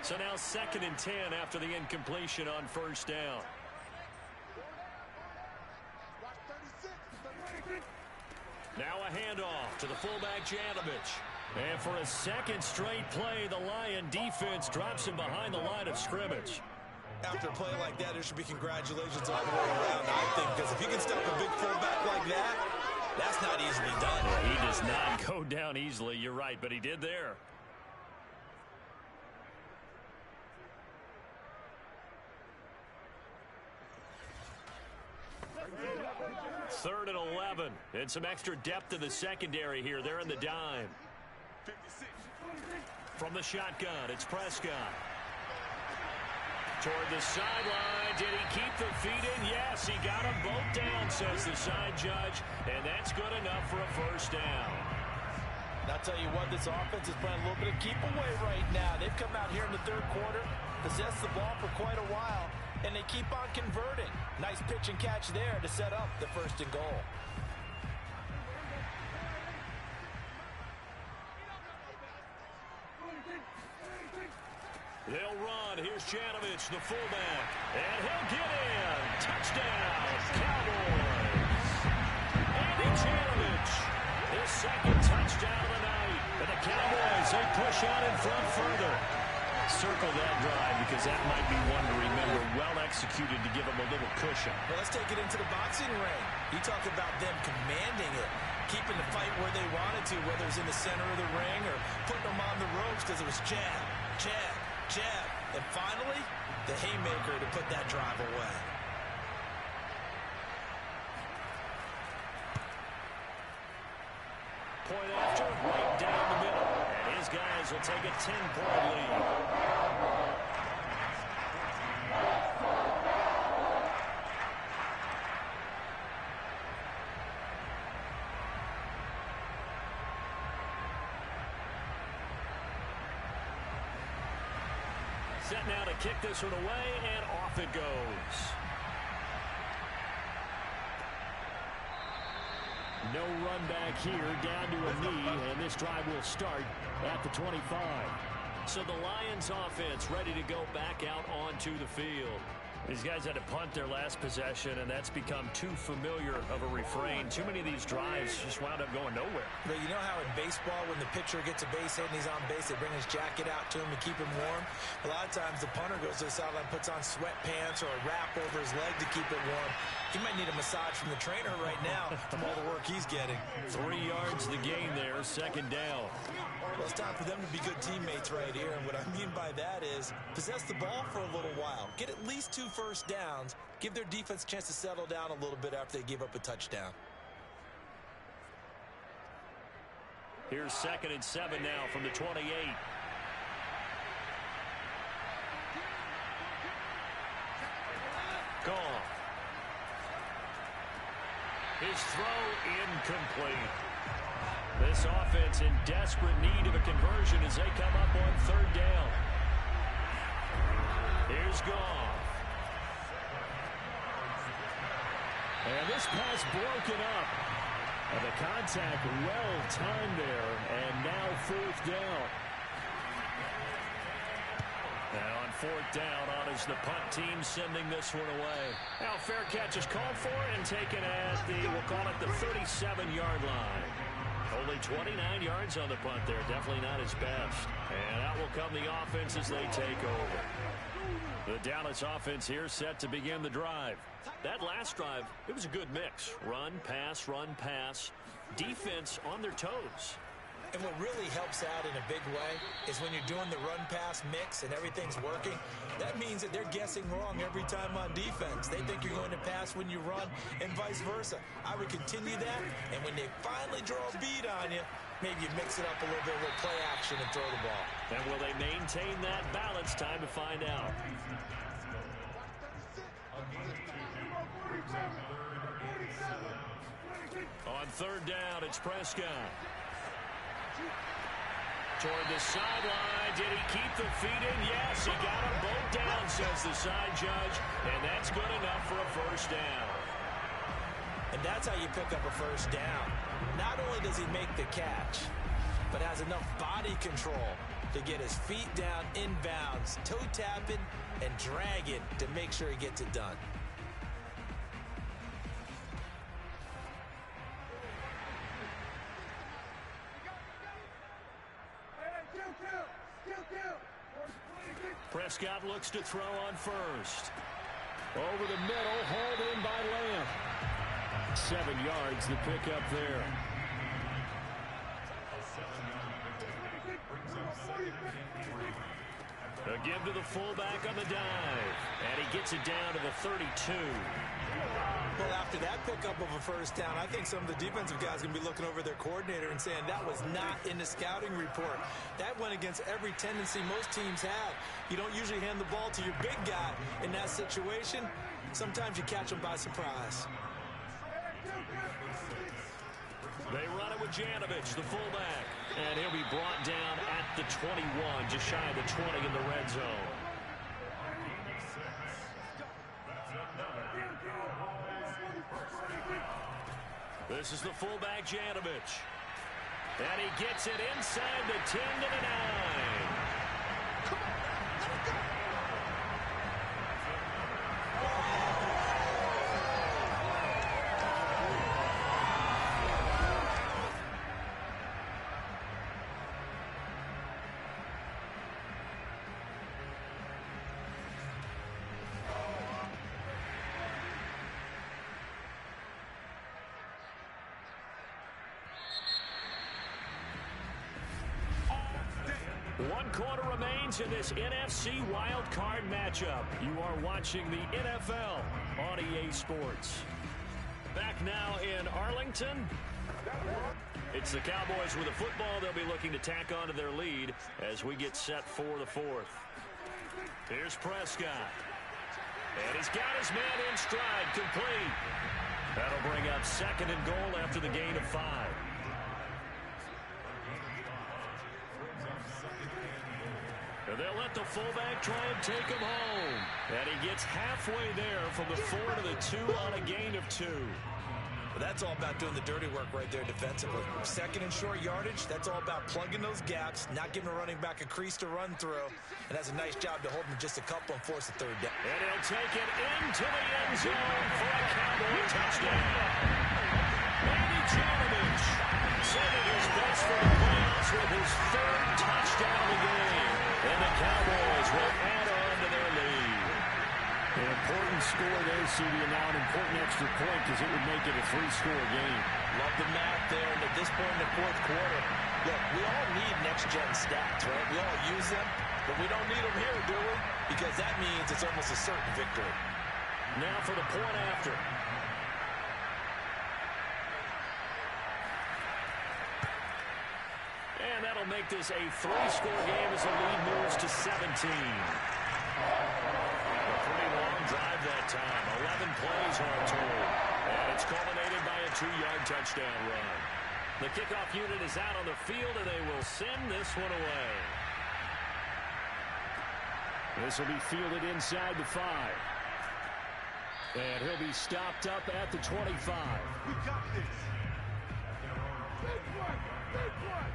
So now 2nd and 10 after the incompletion on 1st down. Now a handoff to the fullback, Janovich. And for a 2nd straight play, the Lion defense drops him behind the line of scrimmage. After a play like that, there should be congratulations all the way around, I think, because if you can stop a big fullback like that, that's not easily done. Yeah, he does not go down easily, you're right, but he did there. Third and 11, and some extra depth in the secondary here. They're in the dime. From the shotgun, it's Prescott. Toward the sideline. Did he keep the feet in? Yes, he got them both down, says the side judge. And that's good enough for a 1st down. And I'll tell you what, this offense is playing a little bit of keep away right now. They've come out here in the 3rd quarter, possessed the ball for quite a while, and they keep on converting. Nice pitch and catch there to set up the 1st and goal. They'll run. Here's Janovich, the fullback. And he'll get in. Touchdown, Cowboys. Andy Janovich, his 2nd touchdown of the night. And the Cowboys, they push out in front further. Circle that drive because that might be one to remember. Well executed to give them a little cushion. Well, let's take it into the boxing ring. You talk about them commanding it, keeping the fight where they wanted to, whether it's in the center of the ring or putting them on the ropes because it was jab, jab, jab, and finally, the haymaker to put that drive away. Point after, right down the middle. And his guys will take a 10-point lead. Set now to kick this one away, and off it goes. No run back here, down to a knee, and this drive will start at the 25. So the Lions offense ready to go back out onto the field. These guys had to punt their last possession, and that's become too familiar of a refrain. Too many of these drives just wound up going nowhere. But you know how in baseball, when the pitcher gets a base hit and he's on base, they bring his jacket out to him to keep him warm? A lot of times the punter goes to the sideline, puts on sweatpants or a wrap over his leg to keep it warm. He might need a massage from the trainer right now from all the work he's getting. 3 yards the gain there, 2nd down. Well, it's time for them to be good teammates right here, and what I mean by that is possess the ball for a little while, get at least 2 first downs, give their defense a chance to settle down a little bit after they give up a touchdown. Here's 2nd and 7 now from the 28. Gone. His throw incomplete. This offense in desperate need of a conversion as they come up on 3rd down. Here's Goff. And this pass broken up. And the contact well timed there. And now 4th down. And on 4th down, on is the punt team sending this one away. Now fair catch is called for and taken at the, we'll call it the 37-yard line. Only 29 yards on the punt there. Definitely not his best. And out will come the offense as they take over. The Dallas offense here set to begin the drive. That last drive, it was a good mix. Run, pass, defense on their toes. And what really helps out in a big way is when you're doing the run-pass mix and everything's working, that means that they're guessing wrong every time on defense. They think you're going to pass when you run and vice versa. I would continue that, and when they finally draw a bead on you, maybe you mix it up a little bit, a little play action and throw the ball. And will they maintain that balance? Time to find out. On third down, it's Prescott. Toward the sideline. Did he keep the feet in? Yes, he got them both down, says the side judge. And that's good enough for a first down. And that's how you pick up a first down. Not only does he make the catch, but has enough body control to get his feet down inbounds, toe tapping and dragging to make sure he gets it done. Prescott looks to throw on first. Over the middle, hauled in by Lamb. 7 yards, the pickup there. A give to the fullback on the dive. And he gets it down to the 32. Well, after that pickup of a first down, I think some of the defensive guys are going to be looking over their coordinator and saying that was not in the scouting report. That went against every tendency most teams have. You don't usually hand the ball to your big guy in that situation. Sometimes you catch them by surprise. They run it with Janovich, the fullback. And he'll be brought down at the 21, just shy of the 20 in the red zone. This is the fullback, Janovich. And he gets it inside the 10 to the 9. Come on, let's go. One quarter remains in this NFC wildcard matchup. You are watching the NFL on EA Sports. Back now in Arlington. It's the Cowboys with a football. They'll be looking to tack onto their lead as we get set for the fourth. Here's Prescott. And he's got his man in stride, complete. That'll bring up second and goal after the gain of 5. They'll let the fullback try and take him home. And he gets halfway there from the 4 to the 2 on a gain of 2. Well, that's all about doing the dirty work right there defensively. Second and short yardage, that's all about plugging those gaps, not giving a running back a crease to run through. And that's a nice job to hold him just a couple and force a third down. And he'll take it into the end zone for a Cowboy touchdown. Andy Janovich saving his best for the playoffs with his 3rd touchdown of the game. And the Cowboys will add on to their lead. An important score there, CD, and now an important extra point because it would make it a 3-score game. Love the math there, and at this point in the fourth quarter, look, we all need next-gen stats, right? We all use them, but we don't need them here, do we? Because that means it's almost a certain victory. Now for the point after. And that'll make this a 3-score game as the lead moves to 17. A pretty long drive that time. 11 plays all told. And it's culminated by a 2-yard touchdown run. The kickoff unit is out on the field, and they will send this one away. This will be fielded inside the 5. And he'll be stopped up at the 25. We got this. Big one, big one.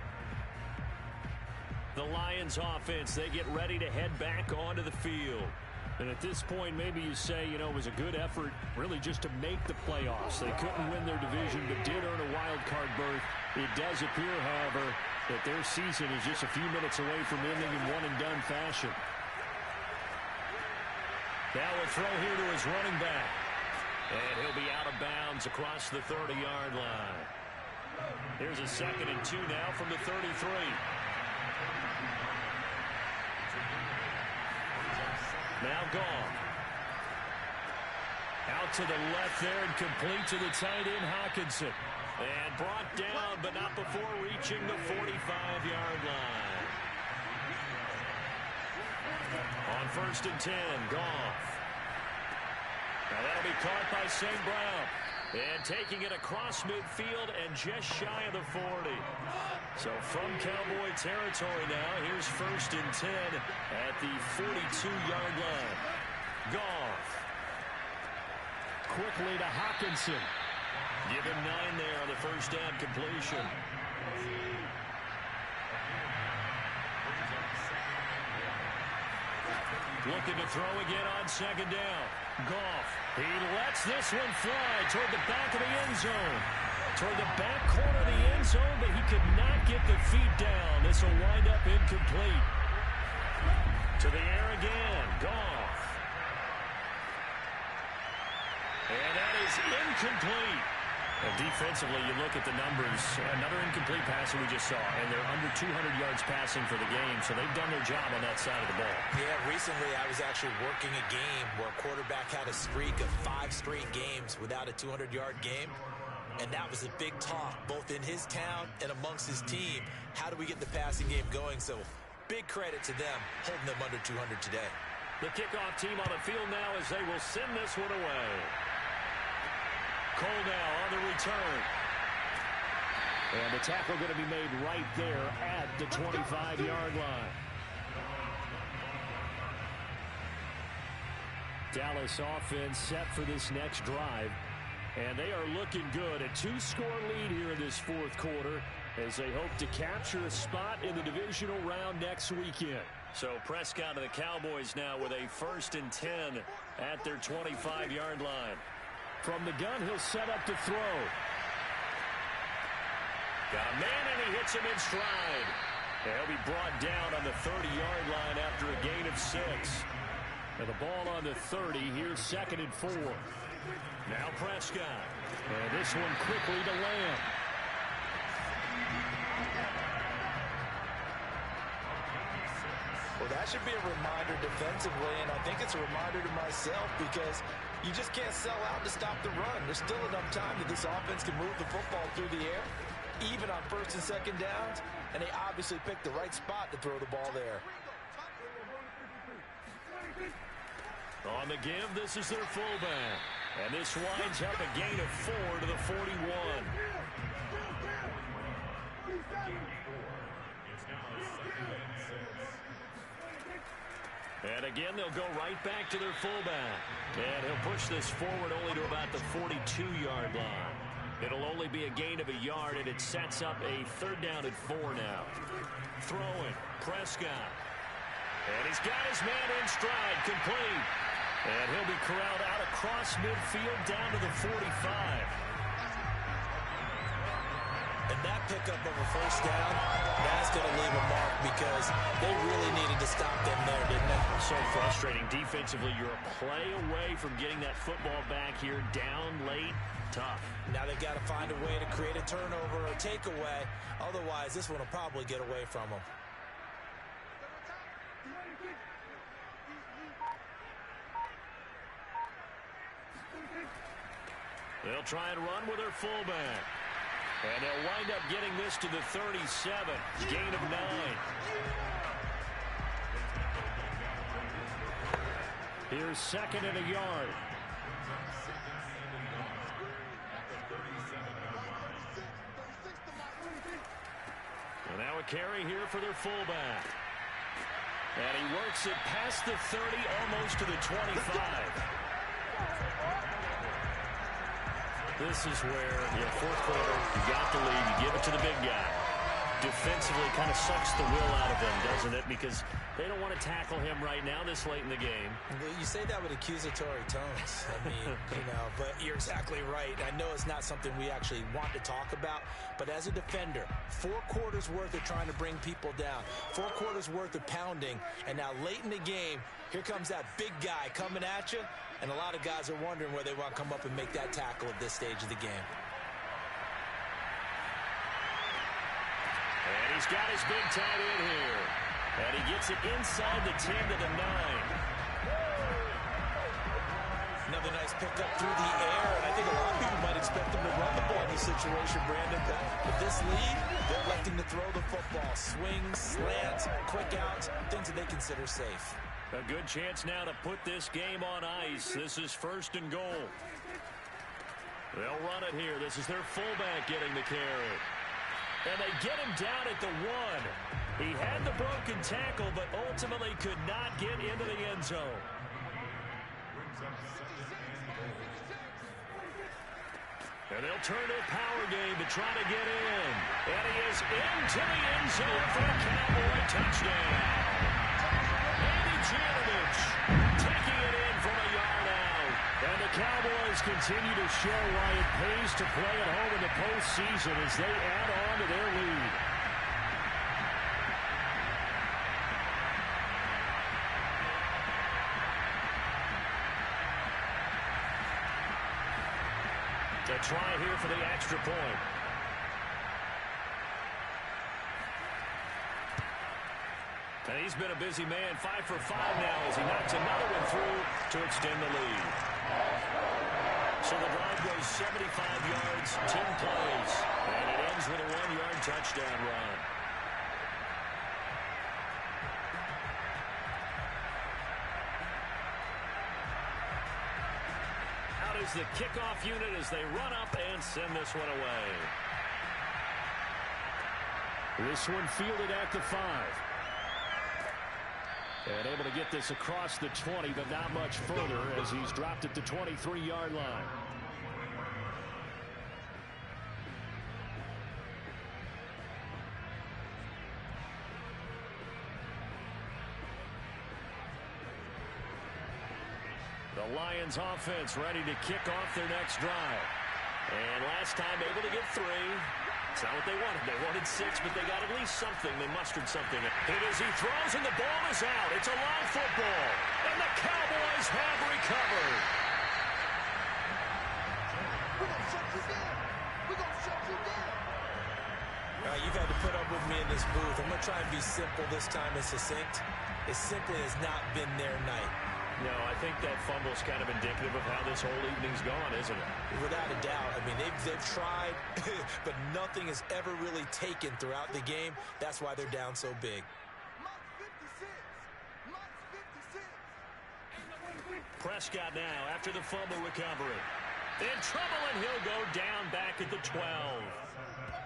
The Lions offense, they get ready to head back onto the field. And at this point, maybe you say, you know, it was a good effort really just to make the playoffs. They couldn't win their division, but did earn a wild card berth. It does appear, however, that their season is just a few minutes away from ending in one-and-done fashion. Now we'll throw here to his running back. And he'll be out of bounds across the 30-yard line. Here's a 2nd and 2 now from the 33. Now gone. Out to the left there and complete to the tight end, Hawkinson. And brought down, but not before reaching the 45-yard line. On 1st and 10, Goff. Now that'll be caught by St. Brown. And taking it across midfield and just shy of the 40. So from Cowboy territory now, here's 1st and 10 at the 42-yard line. Goff. Quickly to Hawkinson. Give him 9 there on the first down completion. Looking to throw again on 2nd down. Goff. He lets this one fly toward the back of the end zone. Toward the back corner of the end zone, but he could not get the feet down. This will wind up incomplete. To the air again. Goff. And that is incomplete. And defensively, you look at the numbers. Another incomplete pass that we just saw, and they're under 200 yards passing for the game, so they've done their job on that side of the ball. Yeah, recently I was actually working a game where a quarterback had a streak of 5 straight games without a 200-yard game, and that was a big talk, both in his town and amongst his team. How do we get the passing game going? So big credit to them, holding them under 200 today. The kickoff team on the field now as they will send this one away. Cole now on the return. And the tackle going to be made right there at the 25-yard line. Dallas offense set for this next drive. And they are looking good. A 2-score lead here in this 4th quarter as they hope to capture a spot in the divisional round next weekend. So Prescott and the Cowboys now with a 1st and 10 at their 25-yard line. From the gun, he'll set up to throw. Got a man, and he hits him in stride. And he'll be brought down on the 30-yard line after a gain of 6. And the ball on the 30. Here's 2nd and 4. Now Prescott. And this one quickly to Lamb. Well, that should be a reminder defensively, and I think it's a reminder to myself because you just can't sell out to stop the run. There's still enough time that this offense can move the football through the air, even on 1st and 2nd downs, and they obviously picked the right spot to throw the ball there. On the give, this is their fullback. And this winds up a gain of 4 to the 41. And again, they'll go right back to their fullback. And he'll push this forward only to about the 42-yard line. It'll only be a gain of a yard, and it sets up a 3rd down and 4 now. Throwing, Prescott. And he's got his man in stride, complete. And he'll be corralled out across midfield down to the 45. And that pickup of a 1st down, that's going to leave a mark because they really needed to stop them there, didn't they? So frustrating. Defensively, you're a play away from getting that football back here. Down late, tough. Now they've got to find a way to create a turnover or takeaway. Otherwise, this one will probably get away from them. They'll try and run with their fullback. And they'll wind up getting this to the 37. Gain of 9. Here's 2nd and a yard. And now a carry here for their fullback. And he works it past the 30, almost to the 25. This is where, 4th quarter, you got the lead, you give it to the big guy. Defensively kind of sucks the will out of them, doesn't it? Because they don't want to tackle him right now this late in the game. You say that with accusatory tones. I mean, but you're exactly right. I know it's not something we actually want to talk about, but as a defender, 4 quarters worth of trying to bring people down, 4 quarters worth of pounding, and now late in the game, here comes that big guy coming at you, and a lot of guys are wondering where they want to come up and make that tackle at this stage of the game. And he's got his big tight end here. And he gets it inside the 10 to the 9. Another nice pickup through the air, and I think a lot of people might expect them to run the ball in this situation, Brandon. But with this lead, they're electing to throw the football. Swings, slants, quick outs, things that they consider safe. A good chance now to put this game on ice. This is 1st and goal. They'll run it here. This is their fullback getting the carry. And they get him down at the 1. He had the broken tackle, but ultimately could not get into the end zone. And they'll turn to a power game to try to get in. And he is into the end zone for a Cowboy touchdown. Andy Janovich taking it in from a yard out. And the Cowboys continue to show why it pays to play at home in the postseason as they add on to their lead. A try here for the extra point. And he's been a busy man, 5 for 5 now as he knocks another one through to extend the lead. So the drive goes 75 yards, 10 plays, and it ends with a 1-yard touchdown run. Out is the kickoff unit as they run up and send this one away. This one fielded at the 5. And able to get this across the 20, but not much further as he's dropped at the 23-yard line. The Lions offense ready to kick off their next drive. And last time able to get 3. It's not what they wanted. They wanted 6, but they got at least something. They mustered something. Hit as he throws, and the ball is out. It's a live football. And the Cowboys have recovered. We're going to shut you down. We're going to shut you down. You've had to put up with me in this booth. I'm going to try and be simple this time and succinct. It simply has not been their night. No, I think that fumble's kind of indicative of how this whole evening's gone, isn't it? Without a doubt. I mean, they've tried, but nothing is ever really taken throughout the game. That's why they're down so big. Prescott now after the fumble recovery. In trouble, and he'll go down back at the 12.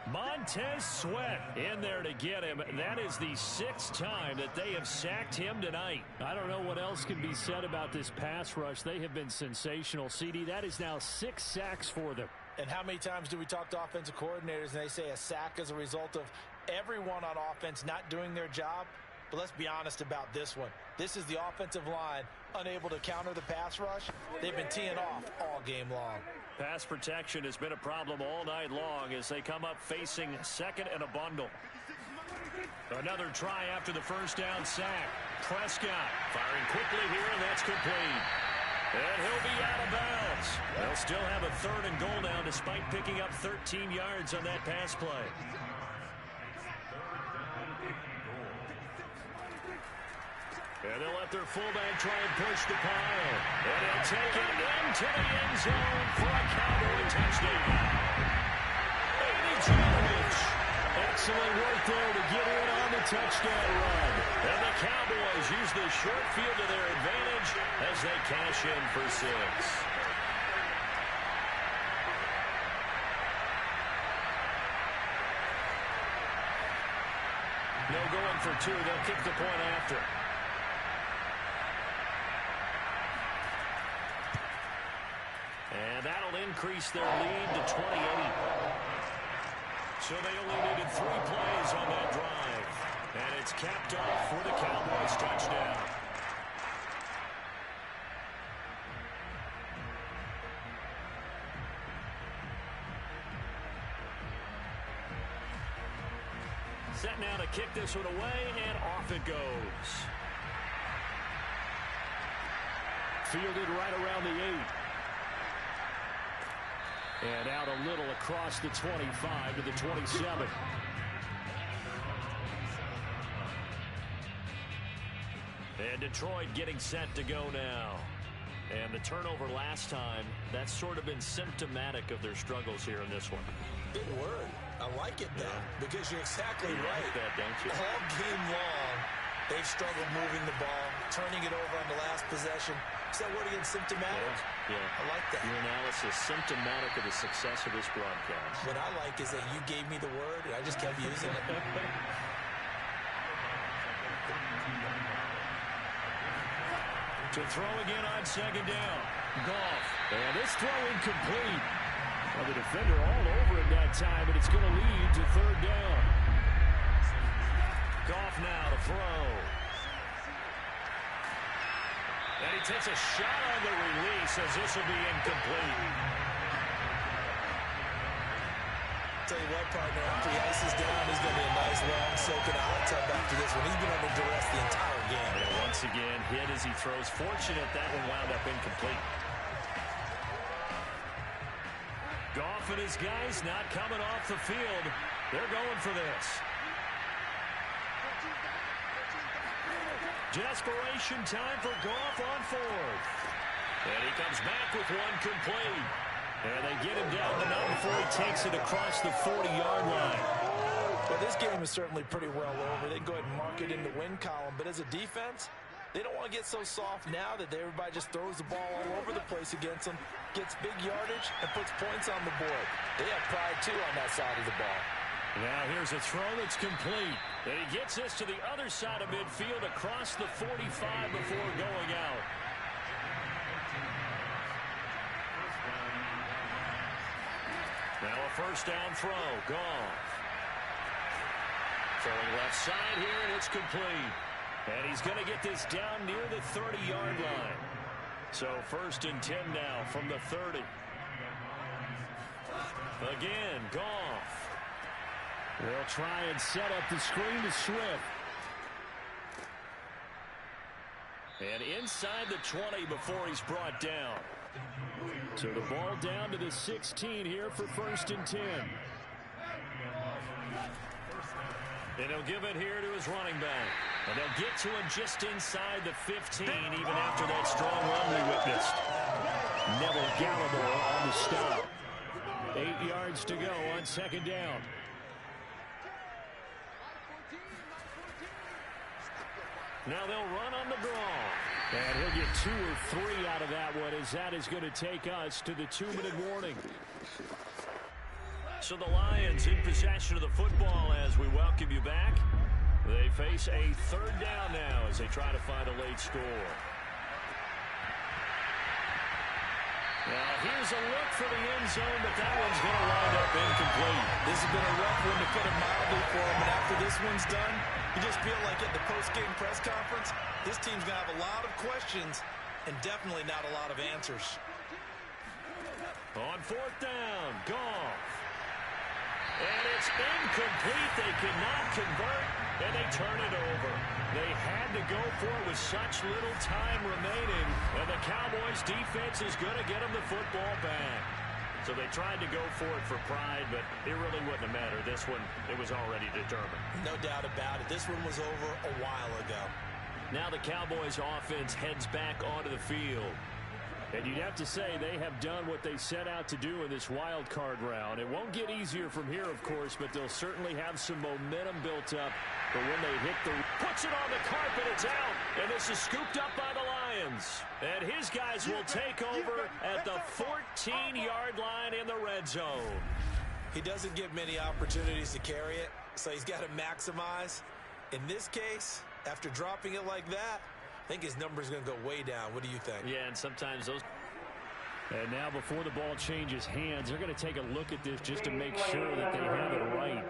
Montez Sweat in there to get him. That is the 6th time that they have sacked him tonight. I don't know what else can be said about this pass rush. They have been sensational. CD, that is now 6 sacks for them. And how many times do we talk to offensive coordinators and they say a sack is a result of everyone on offense not doing their job? But let's be honest about this one. This is the offensive line unable to counter the pass rush. They've been teeing off all game long. Pass protection has been a problem all night long as they come up facing 2nd and a bundle. Another try after the first down sack. Prescott firing quickly here, and that's complete. And he'll be out of bounds. They'll still have a 3rd and goal now despite picking up 13 yards on that pass play. And they'll let their fullback try and push the pile. And he'll take it into the end zone for a Cowboy touchdown. Andy Janovich. Excellent work there to get in on the touchdown run. And the Cowboys use the short field to their advantage as they cash in for 6. No going for 2. They'll kick the point after. And that'll increase their lead to 28. So they only needed 3 plays on that drive. And it's capped off for the Cowboys touchdown. Set now to kick this one away, and off it goes. Fielded right around the 8. And out a little across the 25 to the 27. And Detroit getting set to go now. And the turnover last time, that's sort of been symptomatic of their struggles here in this one. Big word. I like it, though, because you're exactly right. Like that, don't you? All game long, they've struggled moving the ball, turning it over on the last possession. Is that word again, symptomatic? Yeah. I like that. Your analysis, symptomatic of the success of this broadcast. What I like is that you gave me the word, and I just kept using it. To throw again on second down. Goff. And this throw incomplete. Well, the defender all over it that time, but it's going to lead to third down. Goff now to throw. And he takes a shot on the release as this will be incomplete. Tell you what, partner, after he ices down, he's going to be a nice long soak in a hot tub after this one. He's been under duress the entire game. And once again, hit as he throws. Fortunate that one wound up incomplete. Goff and his guys not coming off the field. They're going for this. Desperation time for Goff on fourth. And he comes back with one complete. And they get him down to none before he takes it across the 40-yard line. Well, this game is certainly pretty well over. They can go ahead and mark it in the win column. But as a defense, they don't want to get so soft now that everybody just throws the ball all over the place against them, gets big yardage, and puts points on the board. They have pride, too, on that side of the ball. Now here's a throw that's complete. And he gets this to the other side of midfield across the 45 before going out. Now a first down throw. Goff. Throwing left side here, and it's complete. And he's going to get this down near the 30-yard line. So 1st and 10 now from the 30. Again, Goff. They'll try and set up the screen to Swift. And inside the 20 before he's brought down. So the ball down to the 16 here for 1st and 10. And he'll give it here to his running back. And they'll get to him just inside the 15, even after that strong run we witnessed. Neville Gallimore on the stop. 8 yards to go on 2nd down. Now they'll run on the draw. And he'll get 2 or 3 out of that one, as that is going to take us to the 2-minute warning. So the Lions in possession of the football as we welcome you back. They face a 3rd down now as they try to find a late score. Now here's a look for the end zone, but that one's going to wind up incomplete. This has been a rough one, to put it mildly, for him. And after this one's done, you just feel like at the post-game press conference, this team's going to have a lot of questions and definitely not a lot of answers. On 4th down, Goff. And it's incomplete. They cannot convert, and they turn it over. They had to go for it with such little time remaining, and the Cowboys defense is going to get them the football back. So they tried to go for it for pride, but it really wouldn't have mattered. This one, it was already determined. No doubt about it. This one was over a while ago. Now the Cowboys offense heads back onto the field. And you'd have to say they have done what they set out to do in this wild card round. It won't get easier from here, of course, but they'll certainly have some momentum built up. But when they hit puts it on the carpet, it's out. And this is scooped up by the Lions. And his guys will take over at the 14-yard line in the red zone. He doesn't get many opportunities to carry it, so he's got to maximize. In this case, after dropping it like that, I think his number's going to go way down. What do you think? Yeah, and sometimes those... And now before the ball changes hands, they're going to take a look at this just to make sure that they have it right.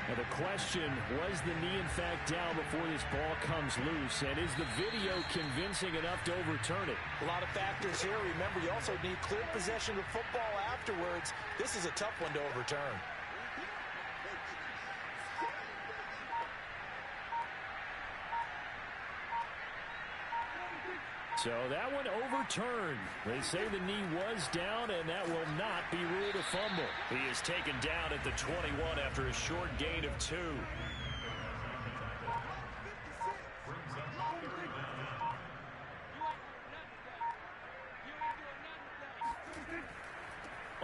Now the question, was the knee in fact down before this ball comes loose? And is the video convincing enough to overturn it? A lot of factors here. Remember, you also need clear possession of football afterwards. This is a tough one to overturn. So that one overturned. They say the knee was down, and that will not be ruled a fumble. He is taken down at the 21 after a short gain of 2.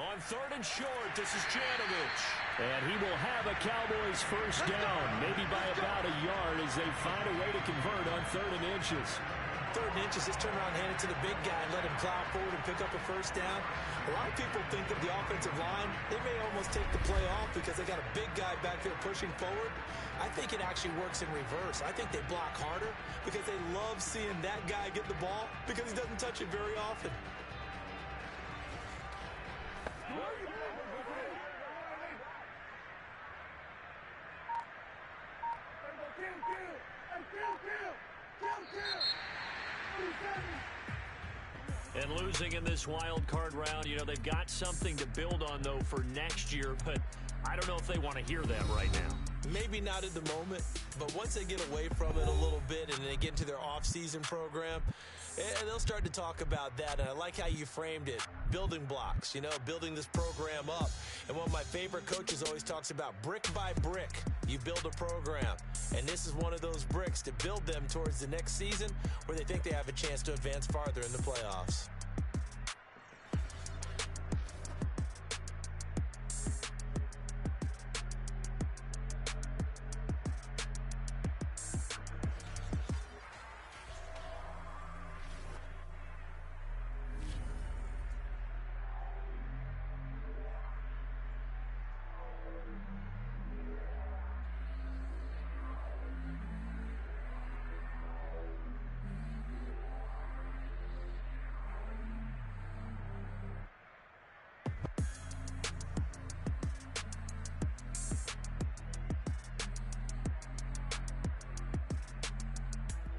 On 3rd and short, this is Janovich. And he will have a Cowboys first down, maybe by about a yard as they find a way to convert on 3rd and inches. 3rd and inches, just turn around, hand it to the big guy, and let him plow forward and pick up a first down. A lot of people think that the offensive line, they may almost take the play off because they got a big guy back there pushing forward. I think it actually works in reverse. I think they block harder because they love seeing that guy get the ball because he doesn't touch it very often. And losing in this wild card round, you know, they've got something to build on, though, for next year. But I don't know if they want to hear that right now. Maybe not at the moment, but once they get away from it a little bit and they get into their off-season program, they'll start to talk about that. And I like how you framed it, building blocks, you know, building this program up. And one of my favorite coaches always talks about brick by brick, you build a program. And this is one of those bricks to build them towards the next season where they think they have a chance to advance farther in the playoffs.